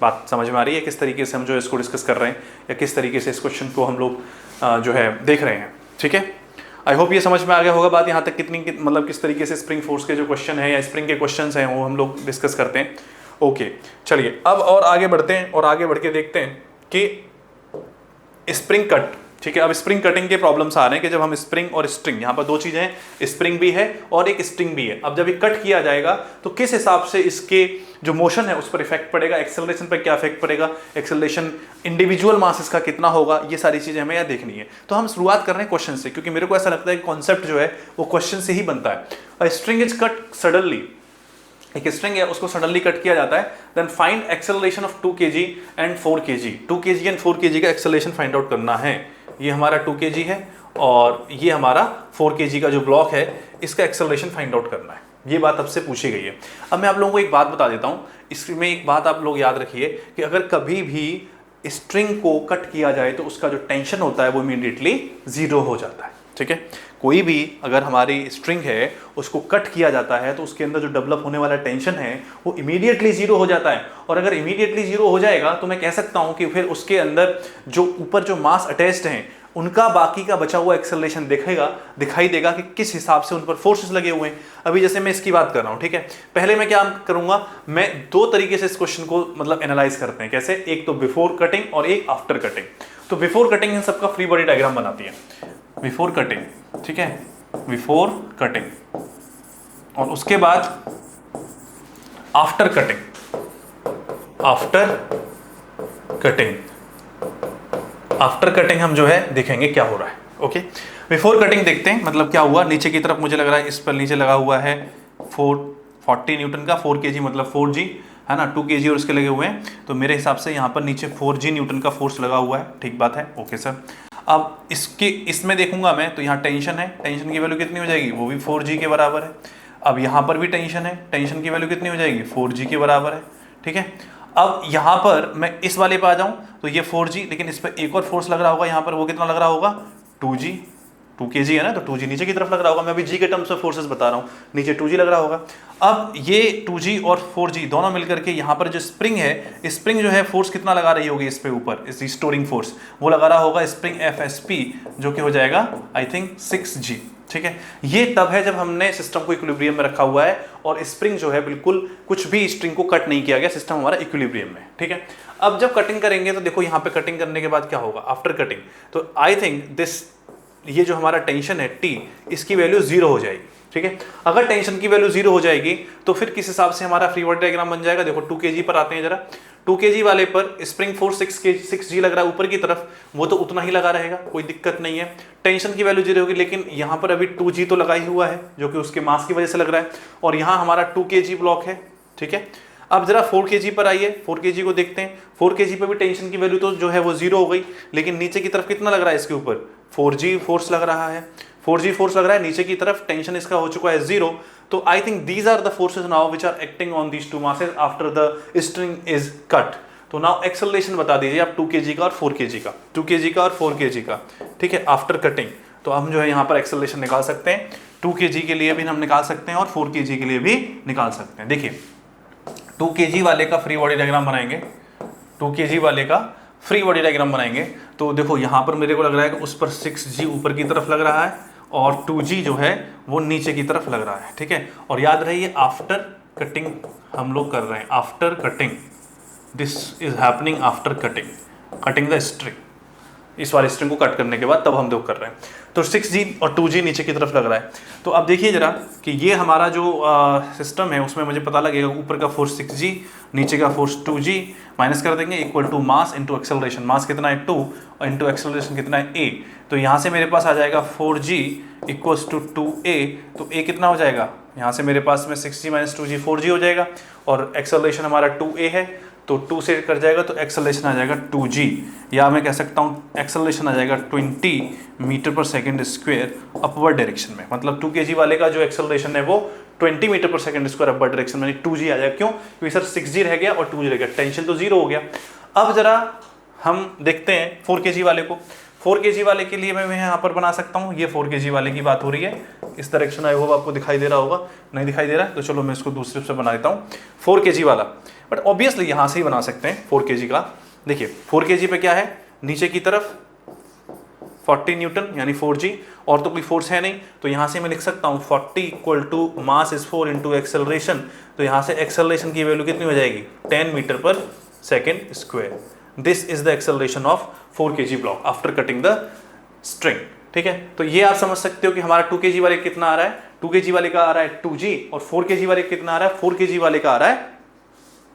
बात समझ में आ रही है किस तरीके से हम जो इसको डिस्कस कर रहे हैं, या किस तरीके से इस क्वेश्चन को हम लोग जो है देख रहे हैं, ठीक है। आई होप ये समझ में आ गया होगा बात यहाँ तक मतलब किस तरीके से स्प्रिंग फोर्स के जो क्वेश्चन है या स्प्रिंग के क्वेश्चन हैं वो हम लोग डिस्कस करते हैं। ओके चलिए अब और आगे बढ़ते हैं, और आगे बढ़ के देखते हैं कि स्प्रिंग कट, ठीक है। अब स्प्रिंग कटिंग के प्रॉब्लम्स आ रहे हैं कि जब हम स्प्रिंग और स्ट्रिंग, यहाँ पर 2 चीजें हैं, स्प्रिंग भी है और एक स्ट्रिंग भी है। अब जब ये कट किया जाएगा तो किस हिसाब से इसके जो मोशन है उस पर इफेक्ट पड़ेगा, एक्सेलरेशन पर क्या इफेक्ट पड़ेगा, एक्सेलरेशन इंडिविजुअल मासेस का कितना होगा, ये सारी चीजें हमें यहाँ देखनी है। तो हम शुरुआत कर रहे हैं क्वेश्चन से, क्योंकि मेरे को ऐसा लगता है कि कॉन्सेप्ट जो है वो क्वेश्चन से ही बनता है। स्ट्रिंग इज कट सडनली, एक स्ट्रिंग है उसको सडनली कट किया जाता है, then find acceleration of 2 kg and 4 kg। 2 kg and 4 kg का एक्सेलरेशन फाइंड आउट करना है। ये हमारा 2 kg है और ये हमारा 4 kg का जो ब्लॉक है इसका एक्सेलरेशन फाइंड आउट करना है, ये बात आपसे पूछी गई है। अब मैं आप लोगों को एक बात बता देता हूँ, इसमें एक बात आप लोग याद रखिए कि अगर कभी भी स्ट्रिंग को कट किया जाए तो उसका जो टेंशन होता है वो इमीडिएटली जीरो हो जाता है। ठीक है, कोई भी अगर हमारी स्ट्रिंग है उसको कट किया जाता है तो उसके अंदर जो डेवलप होने वाला टेंशन है वो इमीडिएटली जीरो हो जाता है। और अगर इमीडिएटली जीरो हो जाएगा तो मैं कह सकता हूं कि फिर उसके अंदर जो ऊपर जो मास अटैच्ड हैं उनका बाकी का बचा हुआ एक्सेलरेशन दिखाई देगा कि किस हिसाब से उन पर फोर्सेस लगे हुए हैं। अभी जैसे मैं इसकी बात कर रहा हूं, ठीक है, पहले मैं क्या करूंगा, मैं दो तरीके से इस क्वेश्चन को मतलब एनालाइज करते हैं। कैसे, एक तो बिफोर कटिंग और एक आफ्टर कटिंग। तो बिफोर कटिंग इन सबका फ्री बॉडी डायग्राम बनाती है, बिफोर कटिंग, ठीक है, बिफोर कटिंग, और उसके बाद after cutting, after cutting, after cutting हम जो है देखेंगे क्या हो रहा है। ओके, बिफोर कटिंग देखते हैं, मतलब क्या हुआ, नीचे की तरफ मुझे लग रहा है इस पर नीचे लगा हुआ है 440 न्यूटन का, 4 kg मतलब 4G है ना, 2 kg और उसके लगे हुए हैं, तो मेरे हिसाब से यहाँ पर नीचे 4G न्यूटन का फोर्स लगा हुआ है। ठीक बात है, ओके सर। अब इसमें देखूंगा मैं तो यहाँ टेंशन है, टेंशन की वैल्यू कितनी हो जाएगी, वो भी 4G के बराबर है। अब यहाँ पर भी टेंशन है, टेंशन की वैल्यू कितनी हो जाएगी, 4G के बराबर है। ठीक है, अब यहाँ पर मैं इस वाले पे आ जाऊँ तो ये 4G, लेकिन इस पर एक और फोर्स लग रहा होगा यहाँ पर, वो कितना लग रहा होगा, 2G, 2 kg है ना, तो 2G नीचे की तरफ लग रहा होगा। मैं अभी जी के टर्म्स में फोर्सेस बता रहा हूँ, नीचे 2G लग रहा होगा। अब ये 2G और 4G दोनों मिलकर के यहाँ पर जो स्प्रिंग है, स्प्रिंग जो है फोर्स कितना लगा रही होगी इस पे ऊपर, इस स्टोरिंग फोर्स, वो लगा रहा होगा स्प्रिंग FSP, जो कि हो जाएगा आई थिंक 6G। ठीक है, ये तब है जब हमने सिस्टम को इक्विलिब्रियम में रखा हुआ है और स्प्रिंग जो है बिल्कुल कुछ भी स्ट्रिंग को कट नहीं किया गया, सिस्टम हमारा इक्विलिब्रियम में। ठीक है, अब जब कटिंग करेंगे तो देखो यहाँ पे कटिंग करने के बाद क्या होगा, आफ्टर कटिंग, तो आई थिंक दिस, ये जो हमारा टेंशन है T, इसकी वैल्यू 0 हो जाएगी। ठीक है, अगर टेंशन की वैल्यू 0 हो जाएगी तो फिर किस हिसाब से हमारा फ्री बॉडी डायग्राम बन जाएगा। देखो 2 kg पर आते हैं जरा, 2 kg वाले पर स्प्रिंग फोर्स 6G लग रहा है ऊपर की तरफ, वो तो उतना ही लगा रहेगा, कोई दिक्कत नहीं है। टेंशन की वैल्यू 0 होगी, लेकिन यहाँ पर अभी 2G तो लगा ही हुआ है जो कि उसके मास की वजह से लग रहा है, और यहाँ हमारा 2 kg ब्लॉक है। ठीक है, अब जरा 4 kg पर आइए, 4 kg को देखते हैं। 4 kg पर भी टेंशन की वैल्यू तो जो है वो 0 हो गई, लेकिन नीचे की तरफ कितना लग रहा है इसके ऊपर, 4G फोर्स लग रहा है, 4G फोर्स लग रहा है नीचे की तरफ, टेंशन इसका हो चुका है 0। तो I think these are the forces now which are acting on these two masses after the string is cut. तो नाउ एक्सेलरेशन बता दीजिए आप 2 kg का और 4 kg का, 2 kg का और 4 kg का। ठीक है, आफ्टर कटिंग, तो हम जो है यहाँ पर एक्सेलरेशन निकाल सकते हैं, 2 kg के लिए भी हम निकाल सकते हैं और 4 kg के लिए भी निकाल सकते हैं। देखिए 2 kg वाले का फ्री बॉडी डायग्राम बनाएंगे, 2 kg वाले का फ्री बॉडी डायग्राम बनाएंगे, तो देखो यहाँ पर मेरे को लग रहा है कि उस पर 6G ऊपर की तरफ लग रहा है और 2G जो है वो नीचे की तरफ लग रहा है। ठीक है, और याद रहिए आफ्टर कटिंग हम लोग कर रहे हैं, after cutting, this is happening after cutting the string, इस वाले स्ट्रिंग को कट करने के बाद तब हम लोग कर रहे हैं। तो 6G और 2G नीचे की तरफ लग रहा है। तो अब देखिए जरा कि ये हमारा जो सिस्टम है उसमें मुझे पता लगेगा ऊपर का फोर्स 6G, नीचे का फोर्स 2G, माइनस कर देंगे, equal to mass into acceleration, mass कितना है 2 और इंटू एक्सेलरेशन कितना है A। तो यहाँ से मेरे पास आ जाएगा 4G इक्वल्स टू 2A, तो A कितना हो जाएगा, यहाँ से मेरे पास में 6G माइनस 2G 4G हो जाएगा, और एक्सेलरेशन हमारा 2A है, तो 2 से कर जाएगा तो एक्सेलरेशन आ जाएगा 2G, या मैं कह सकता हूँ एक्सेलरेशन आ जाएगा 20 मीटर पर सेकेंड स्क्वायर अपवर्ड डायरेक्शन में। मतलब 2 kg वाले का जो एक्सेलरेशन है वो 20 मीटर पर सेकेंड स्क्वायर अपवर्ड डायरेक्शन में 2G आ जाएगा। क्यों, क्योंकि सर 6G रह गया और 2G रह गया, टेंशन तो 0 हो गया। अब जरा हम देखते हैं 4 kg वाले को। 4 kg वाले के लिए मैं यहाँ पर बना सकता हूँ, ये 4 kg वाले की बात हो रही है, इस डायरेक्शन आई होप आपको दिखाई दे रहा होगा, नहीं दिखाई दे रहा है तो चलो मैं इसको दूसरे से बना देता हूँ 4 kg वाला, बट ऑब्वियसली यहाँ से ही बना सकते हैं 4 kg का। देखिए 4 kg पे क्या है, नीचे की तरफ 40 न्यूटन यानी 4G, और तो कोई फोर्स है नहीं, तो यहाँ से मैं लिख सकता हूँ 40 equal to mass is 4 into acceleration, तो यहाँ से एक्सेलरेशन की वैल्यू कितनी हो जाएगी 10 मीटर पर second square. This is the acceleration of 4 kg block after cutting the string. ठीक है, तो ये आप समझ सकते हो कि हमारा 2 kg वाले कितना आ रहा है, 2 kg वाले का आ रहा है 2G, और 4 kg वाले कितना आ रहा है, 4 kg वाले का आ रहा है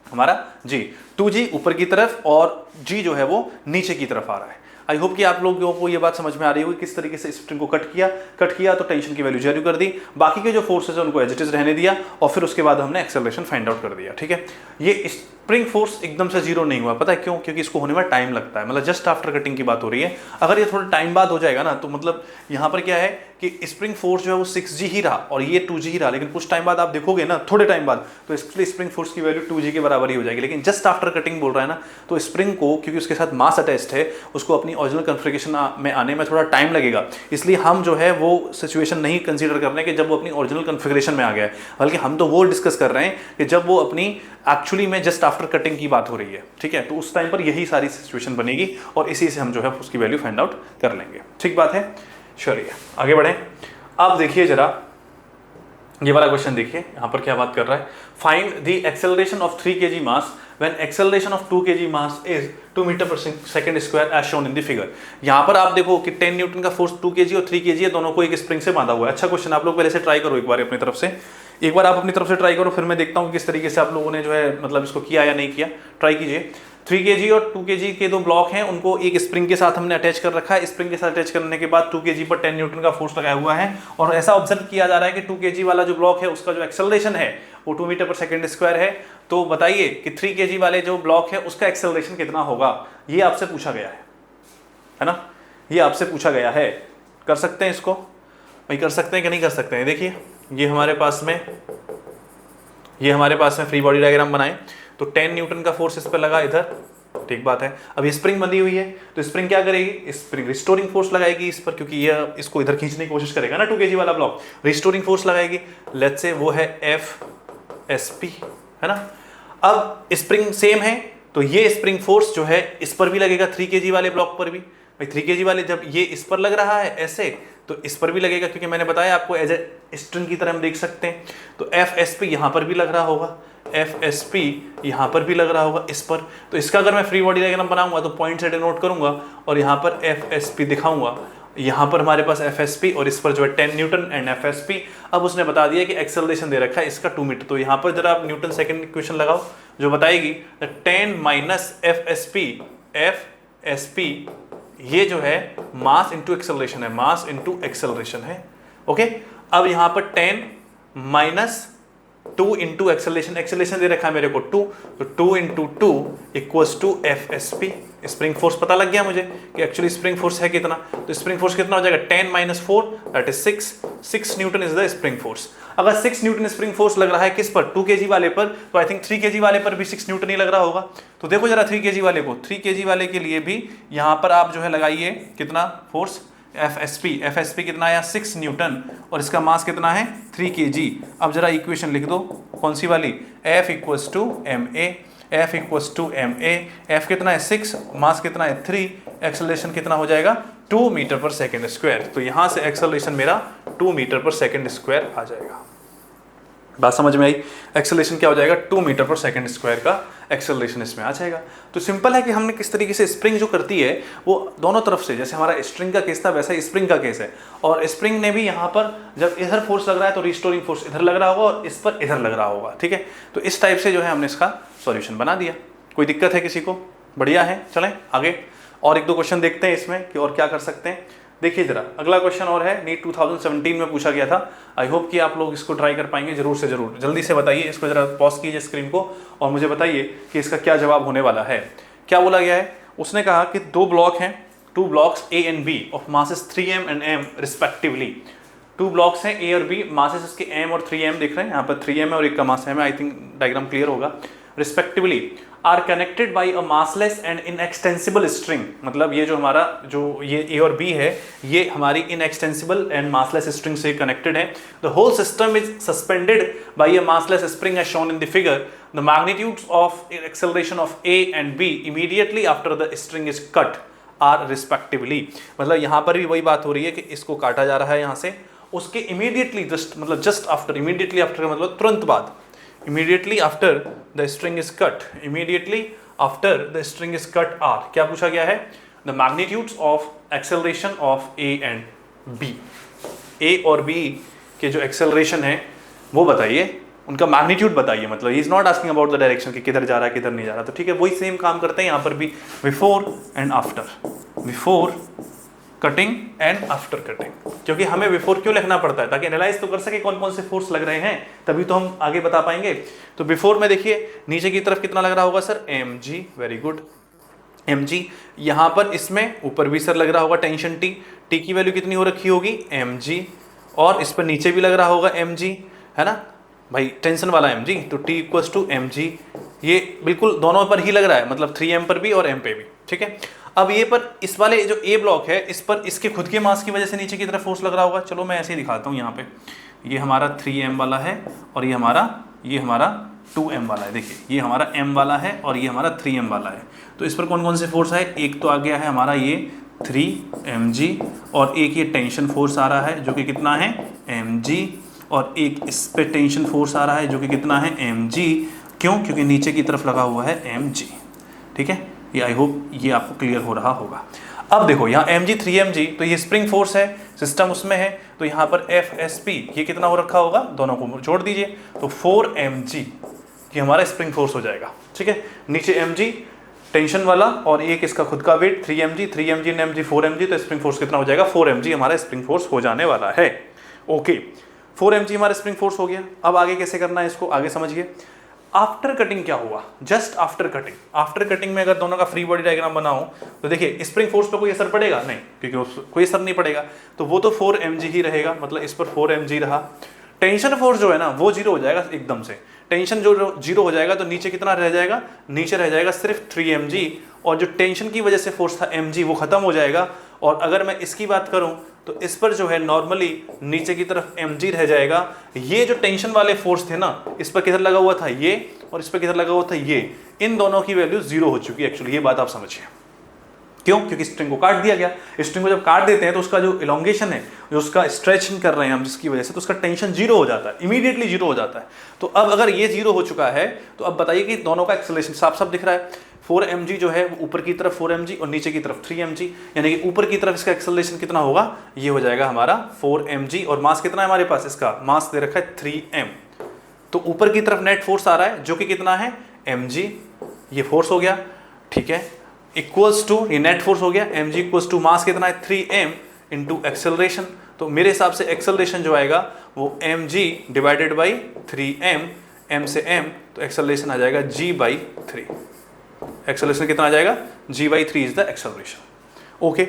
हमारा G, 2G ऊपर की तरफ और G जो है वो नीचे की तरफ आ रहा है। आई होप कि आप लोगों को ये बात समझ में आ रही होगी किस तरीके से स्प्रिंग को कट किया तो टेंशन की वैल्यू 0 कर दी, बाकी के जो फोर्सेज है उनको एज इट इज रहने दिया और फिर उसके बाद हमने एक्सेलरेशन फाइंड आउट कर दिया। ठीक है, ये स्प्रिंग फोर्स एकदम से 0 नहीं हुआ, पता है क्यों? क्योंकि इसको होने में टाइम लगता है, मतलब जस्ट आफ्टर कटिंग की बात हो रही है। अगर ये थोड़ा टाइम बाद हो जाएगा ना तो मतलब यहाँ पर क्या है कि स्प्रिंग फोर्स जो है वो 6G ही रहा और ये 2G ही रहा, लेकिन कुछ टाइम बाद आप देखोगे ना, थोड़े टाइम बाद, तो इसके स्प्रिंग फोर्स की वैल्यू 2G के बराबर ही हो जाएगी। लेकिन जस्ट आफ्टर कटिंग बोल रहा है ना, तो स्प्रिंग को क्योंकि उसके साथ मास अटैच्ड है, उसको अपनी ओरिजिनल कॉन्फ़िगरेशन में आने में थोड़ा टाइम लगेगा, इसलिए हम जो है वो सिचुएशन नहीं कंसीडर कर रहे हैं कि जब वो अपनी ओरिजिनल कॉन्फ़िगरेशन में आ गया है, बल्कि हम तो वो डिस्कस कर रहे हैं कि जब वो अपनी एक्चुअली में जस्ट आफ्टर कटिंग की बात हो रही है। ठीक है, तो उस टाइम पर यही सारी सिचुएशन बनेगी और इसी से हम जो है उसकी वैल्यू फाइंड आउट कर लेंगे। ठीक बात है, चलिए आगे बढ़ें। अब देखिए जरा ये वाला क्वेश्चन देखिए, यहां पर क्या बात कर रहा है, find the acceleration of 3 kg mass when acceleration of 2 kg mass is 2 metre per second square as shown in the figure. यहां पर आप देखो कि 10 न्यूटन का फोर्स 2 kg और 3 kg है, दोनों को एक स्प्रिंग से बांधा हुआ है। अच्छा क्वेश्चन, आप लोग पहले से ट्राई करो एक बार अपनी तरफ से, एक बार आप अपनी तरफ से ट्राई करो, फिर मैं देखता हूँ किस तरीके से आप लोगों ने जो है मतलब इसको किया या नहीं किया। ट्राई कीजिए। 3 kg और 2 kg के दो ब्लॉक हैं, उनको एक स्प्रिंग के साथ हमने अटैच कर रखा है। स्प्रिंग के साथ अटैच करने के बाद 2 kg पर 10 न्यूटन का फोर्स लगाया हुआ है और ऐसा ऑब्जर्व किया जा रहा है कि 2 kg वाला जो ब्लॉक है उसका जो एक्सेलरेशन है वो 2 मीटर पर सेकंड स्क्वायर है। तो बताइए कि 3 kg वाले जो ब्लॉक है उसका एक्सेलरेशन कितना होगा, ये आपसे पूछा गया है ना, ये आपसे पूछा गया है। कर सकते हैं इसको भाई, कर सकते हैं कि नहीं कर सकते हैं? देखिए ये हमारे पास में फ्री बॉडी डायग्राम बनाए तो 10 न्यूटन का फोर्स इस पर लगा इधर, ठीक बात है। अब ये स्प्रिंग बंधी हुई है तो स्प्रिंग क्या करेगी, स्प्रिंग रिस्टोरिंग फोर्स लगाएगी इस पर, क्योंकि ये इसको इधर खींचने की कोशिश करेगा ना 2 kg वाला ब्लॉक, रिस्टोरिंग फोर्स लगाएगी। लेट्स से वो है FSP, है ना। अब स्प्रिंग सेम है तो ये स्प्रिंग फोर्स जो है इस पर भी लगेगा 3 kg वाले ब्लॉक पर भी। भाई 3 kg वाले जब ये इस पर लग रहा है ऐसे तो इस पर भी लगेगा, क्योंकि मैंने बताया आपको एज ए स्ट्रिंग की तरह हम देख सकते हैं। तो FSP यहाँ पर भी लग रहा होगा, FSP यहाँ पर भी लग रहा होगा इस पर। तो इसका अगर मैं फ्री बॉडी डायग्राम बनाऊंगा तो पॉइंट से डिनोट करूंगा और यहाँ पर FSP दिखाऊंगा। यहाँ पर हमारे पास FSP और इस पर जो है 10 न्यूटन एंड FSP। अब उसने बता दिया कि एक्सेलरेशन दे रखा है इसका 2 मीटर। तो यहाँ पर जरा आप न्यूटन सेकंड इक्वेशन लगाओ जो बताएगी 10 माइनस FSP ये जो है मास इंटू एक्सेलरेशन है, मास इंटू एक्सेलरेशन है। ओके, अब यहाँ पर 10 माइनस 2 इंटू एक्सेलरेशन, एक्सेलरेशन दे रखा है मेरे को 2, तो 2 into 2 equals to FSP। Spring force पता लग गया मुझे कि एक्चुअली स्प्रिंग फोर्स है कितना, तो स्प्रिंग फोर्स कितना हो जाएगा 10 minus 4 that is 6 Newton is the spring force. अगर 6 न्यूटन स्प्रिंग फोर्स लग रहा है किस पर, 2 kg वाले पर, तो आई थिंक 3 kg वाले पर भी 6 न्यूटन ही लग रहा होगा। तो देखो जरा 3 kg वाले को, 3 kg वाले के लिए भी यहाँ पर आप जो है लगाइए कितना फोर्स, FSP कितना आया 6 न्यूटन और इसका मास कितना है 3 kg। अब जरा इक्वेशन लिख दो, कौन सी वाली, F equals to MA, F equals to MA। F कितना है 6, मास कितना है 3, एक्सेलरेशन कितना हो जाएगा 2 मीटर पर सेकेंड स्क्वायर। तो यहाँ से एक्सेलरेशन मेरा 2 मीटर पर सेकेंड स्क्वायर आ जाएगा। बात समझ में आई? एक्सेलरेशन क्या हो जाएगा 2 मीटर पर सेकंड स्क्वायर का एक्सेलरेशन इसमें आ जाएगा। तो सिंपल है कि हमने किस तरीके से स्प्रिंग जो करती है वो दोनों तरफ से, जैसे हमारा स्ट्रिंग का केस था वैसा ही स्प्रिंग का केस है। और स्प्रिंग ने भी यहाँ पर जब इधर फोर्स लग रहा है तो रिस्टोरिंग फोर्स इधर लग रहा होगा और इस पर इधर लग रहा होगा। ठीक है, तो इस टाइप से जो है हमने इसका सॉल्यूशन बना दिया। कोई दिक्कत है किसी को? बढ़िया है, चलें आगे और एक दो क्वेश्चन देखते हैं इसमें कि और क्या कर सकते हैं। देखिए जरा अगला क्वेश्चन और है, नीट 2017 में पूछा गया था। आई होप कि आप लोग इसको ट्राई कर पाएंगे, जरूर से जरूर। जल्दी से बताइए, इसको जरा पॉज कीजिए स्क्रीन को और मुझे बताइए कि इसका क्या जवाब होने वाला है। क्या बोला गया है? उसने कहा कि 2 ब्लॉक हैं, 2 blocks A and B of masses 3m and m respectively. 2 blocks हैं A और B, मासेस इसके m और 3m देख रहे हैं, यहाँ पर 3m है और एक का मास m है। आई थिंक डायग्राम क्लियर होगा। Respectively are connected by a massless and inextensible string, मतलब ये जो हमारा जो ये A और B है ये हमारी इनएक्सटेंसिबल एंड मासलेस स्ट्रिंग से कनेक्टेड है। The whole system is suspended by a massless spring as shown in the figure. The magnitudes of acceleration of A and B immediately after the string is cut are respectively. मतलब यहाँ पर भी वही बात हो रही है कि इसको काटा जा रहा है यहाँ से, उसके इमीडिएटली जस्ट मतलब जस्ट आफ्टर, इमीडिएटली आफ्टर का मतलब तुरंत बाद, immediately after the string is cut, immediately after the string is cut are क्या पूछा गया है? the magnitudes of acceleration of A and B। A और B के जो acceleration है वो बताइए, उनका मैग्नीट्यूड बताइए, मतलब he is not asking about the direction कि किधर जा रहा है किधर नहीं जा रहा। तो ठीक है, वही सेम काम करते हैं यहाँ पर भी, before and after, before cutting and after cutting. क्योंकि हमें बिफोर क्यों लिखना पड़ता है, ताकि एनालाइज तो कर सके कौन कौन से फोर्स लग रहे हैं, तभी तो हम आगे बता पाएंगे। तो बिफोर में देखिए नीचे की तरफ कितना लग रहा होगा sir, mg, very good, mg। यहाँ पर इसमें ऊपर भी सर लग रहा होगा टेंशन t, t की वैल्यू कितनी हो रखी होगी mg, और इस पर नीचे भी लग रहा होगा mg, है ना भाई, टेंशन वाला mg, तो t इक्वल्स टू mg। ये बिल्कुल दोनों पर ही लग रहा है, मतलब 3m पर भी और m पे भी, ठीक है। अब ये पर इस वाले जो a ब्लॉक है, इस पर इसके खुद के मास की वजह से नीचे की तरफ फोर्स लग रहा होगा। चलो मैं ऐसे ही दिखाता हूँ, यहाँ पे ये हमारा 3m वाला है और ये हमारा 2m वाला है। देखिए ये हमारा m वाला है और ये हमारा 3m वाला है। तो इस पर कौन कौन से फोर्स है, एक तो आ गया है हमारा ये 3mg, और एक ये टेंशन फोर्स आ रहा है जो कि कितना है mg, और एक इस पे टेंशन फोर्स आ रहा है जो कि कितना है mg। क्यों? क्योंकि नीचे की तरफ लगा हुआ है mg, ठीक है। ये आई होप ये आपको क्लियर हो रहा होगा। अब देखो यहाँ mg 3mg, तो ये स्प्रिंग फोर्स है, सिस्टम उसमें है, तो यहाँ पर FSP ये कितना हो रखा होगा, दोनों को जोड़ दीजिए तो 4mg ये हमारा स्प्रिंग फोर्स हो जाएगा, ठीक है। नीचे mg टेंशन वाला और एक इसका खुद का वेट 3mg ने mg 4mg, तो स्प्रिंग फोर्स कितना हो जाएगा, 4mg हमारा स्प्रिंग फोर्स हो जाने वाला है। ओके, 4mg हमारा स्प्रिंग फोर्स हो गया। अब आगे कैसे करना है इसको, आगे समझिए। आफ्टर कटिंग क्या हुआ, just after cutting, after cutting में अगर दोनों का फ्री बॉडी डायग्राम बनाऊं तो देखिए स्प्रिंग फोर्स पे कोई असर पड़ेगा नहीं, क्योंकि कोई असर नहीं पड़ेगा, तो वो तो 4mg ही रहेगा, मतलब इस पर 4mg रहा। टेंशन फोर्स जो है ना वो जीरो हो जाएगा एकदम से, टेंशन जो जीरो हो जाएगा तो नीचे कितना रह जाएगा, नीचे रह जाएगा सिर्फ 3mg, और जो टेंशन की वजह से फोर्स था mg वो खत्म हो जाएगा। और अगर मैं इसकी बात करूं तो इस पर जो है नॉर्मली नीचे की तरफ mg रह जाएगा। ये जो टेंशन वाले फोर्स थे ना, इस पर किधर लगा हुआ था ये, और इस पर किधर लगा हुआ था ये, इन दोनों की वैल्यू जीरो हो चुकी है एक्चुअली। ये बात आप समझिए, क्यों? क्योंकि स्ट्रिंग को काट दिया गया। स्ट्रिंग को जब काट देते हैं तो उसका जो इलोंगेशन है, जो उसका स्ट्रेचिंग कर रहे हैं हम जिसकी वजह से, तो उसका टेंशन जीरो हो जाता है, इमीडिएटली जीरो हो जाता है। तो अब अगर ये जीरो हो चुका है तो अब बताइए कि दोनों का एक्सेलरेशन साफ साफ दिख रहा है। 4mg जो है ऊपर की तरफ 4mg और नीचे की तरफ 3mg, यानी कि ऊपर की तरफ इसका एक्सेलरेशन कितना होगा, ये हो जाएगा हमारा 4mg, और मास कितना है हमारे पास, इसका मास दे रखा है 3m। तो ऊपर की तरफ नेट फोर्स आ रहा है जो कि कितना है mg, ये फोर्स हो गया, ठीक है, इक्वल्स टू ये नेट फोर्स हो गया mg इक्वल्स टू मास कितना है 3m इंटू एक्सेलरेशन। तो मेरे हिसाब से एक्सेलरेशन जो आएगा वो mg divided by 3m, m से m, तो एक्सेलरेशन आ जाएगा g/3। एक्सेलरेशन कितना आ जाएगा, g/3 is the acceleration. Okay,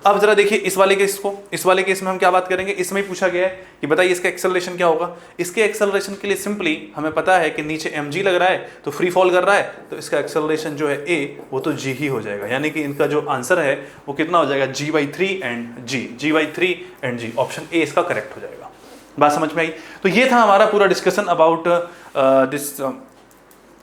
अब जरा देखिए इस वाले केस को, इस वाले केस में हम क्या बात करेंगे, इसमें ही पूछा गया है कि बताइए इसका एक्सेलरेशन क्या होगा। इसके एक्सेलरेशन के लिए सिंपली हमें पता है कि नीचे mg लग रहा है तो फ्री फॉल कर रहा है, तो इसका एक्सेलरेशन जो है a वो तो g ही हो जाएगा, यानी कि इनका जो आंसर है वो कितना हो जाएगा, g/3 and g/3 and g, option A इसका करेक्ट हो जाएगा। बात समझ में आई? तो ये था हमारा पूरा discussion about this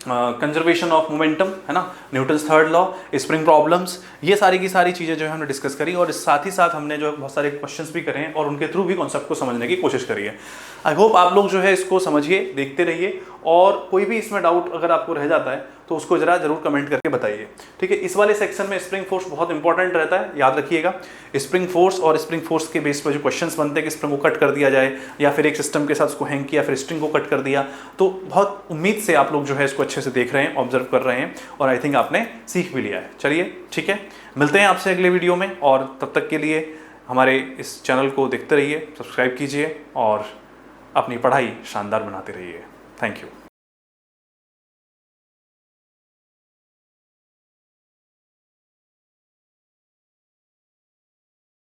conservation of momentum, है ना, Newton's third law, spring problems, ये सारी की सारी चीज़ें जो है हमने डिस्कस करी, और साथ ही साथ हमने जो बहुत सारे क्वेश्चंस भी करे हैं और उनके थ्रू भी कॉन्सेप्ट को समझने की कोशिश करी है। आई होप आप लोग जो है इसको समझिए, देखते रहिए, और कोई भी इसमें डाउट अगर आपको रह जाता है तो उसको जरूर कमेंट करके बताइए, ठीक है। इस वाले सेक्शन में स्प्रिंग फोर्स बहुत इंपॉर्टेंट रहता है, याद रखिएगा। स्प्रिंग फोर्स और स्प्रिंग फोर्स के बेस पर जो क्वेश्चंस बनते हैं कि स्प्रिंग को कट कर दिया जाए, या फिर एक सिस्टम के साथ उसको हैंग किया फिर स्प्रिंग को कट कर दिया, तो बहुत उम्मीद से आप लोग जो है इसको अच्छे से देख रहे हैं, ऑब्जर्व कर रहे हैं, और आई थिंक आपने सीख भी लिया है। चलिए ठीक है, मिलते हैं आपसे अगले वीडियो में, और तब तक के लिए हमारे इस चैनल को देखते रहिए, सब्सक्राइब कीजिए और अपनी पढ़ाई शानदार बनाते रहिए। Thank you.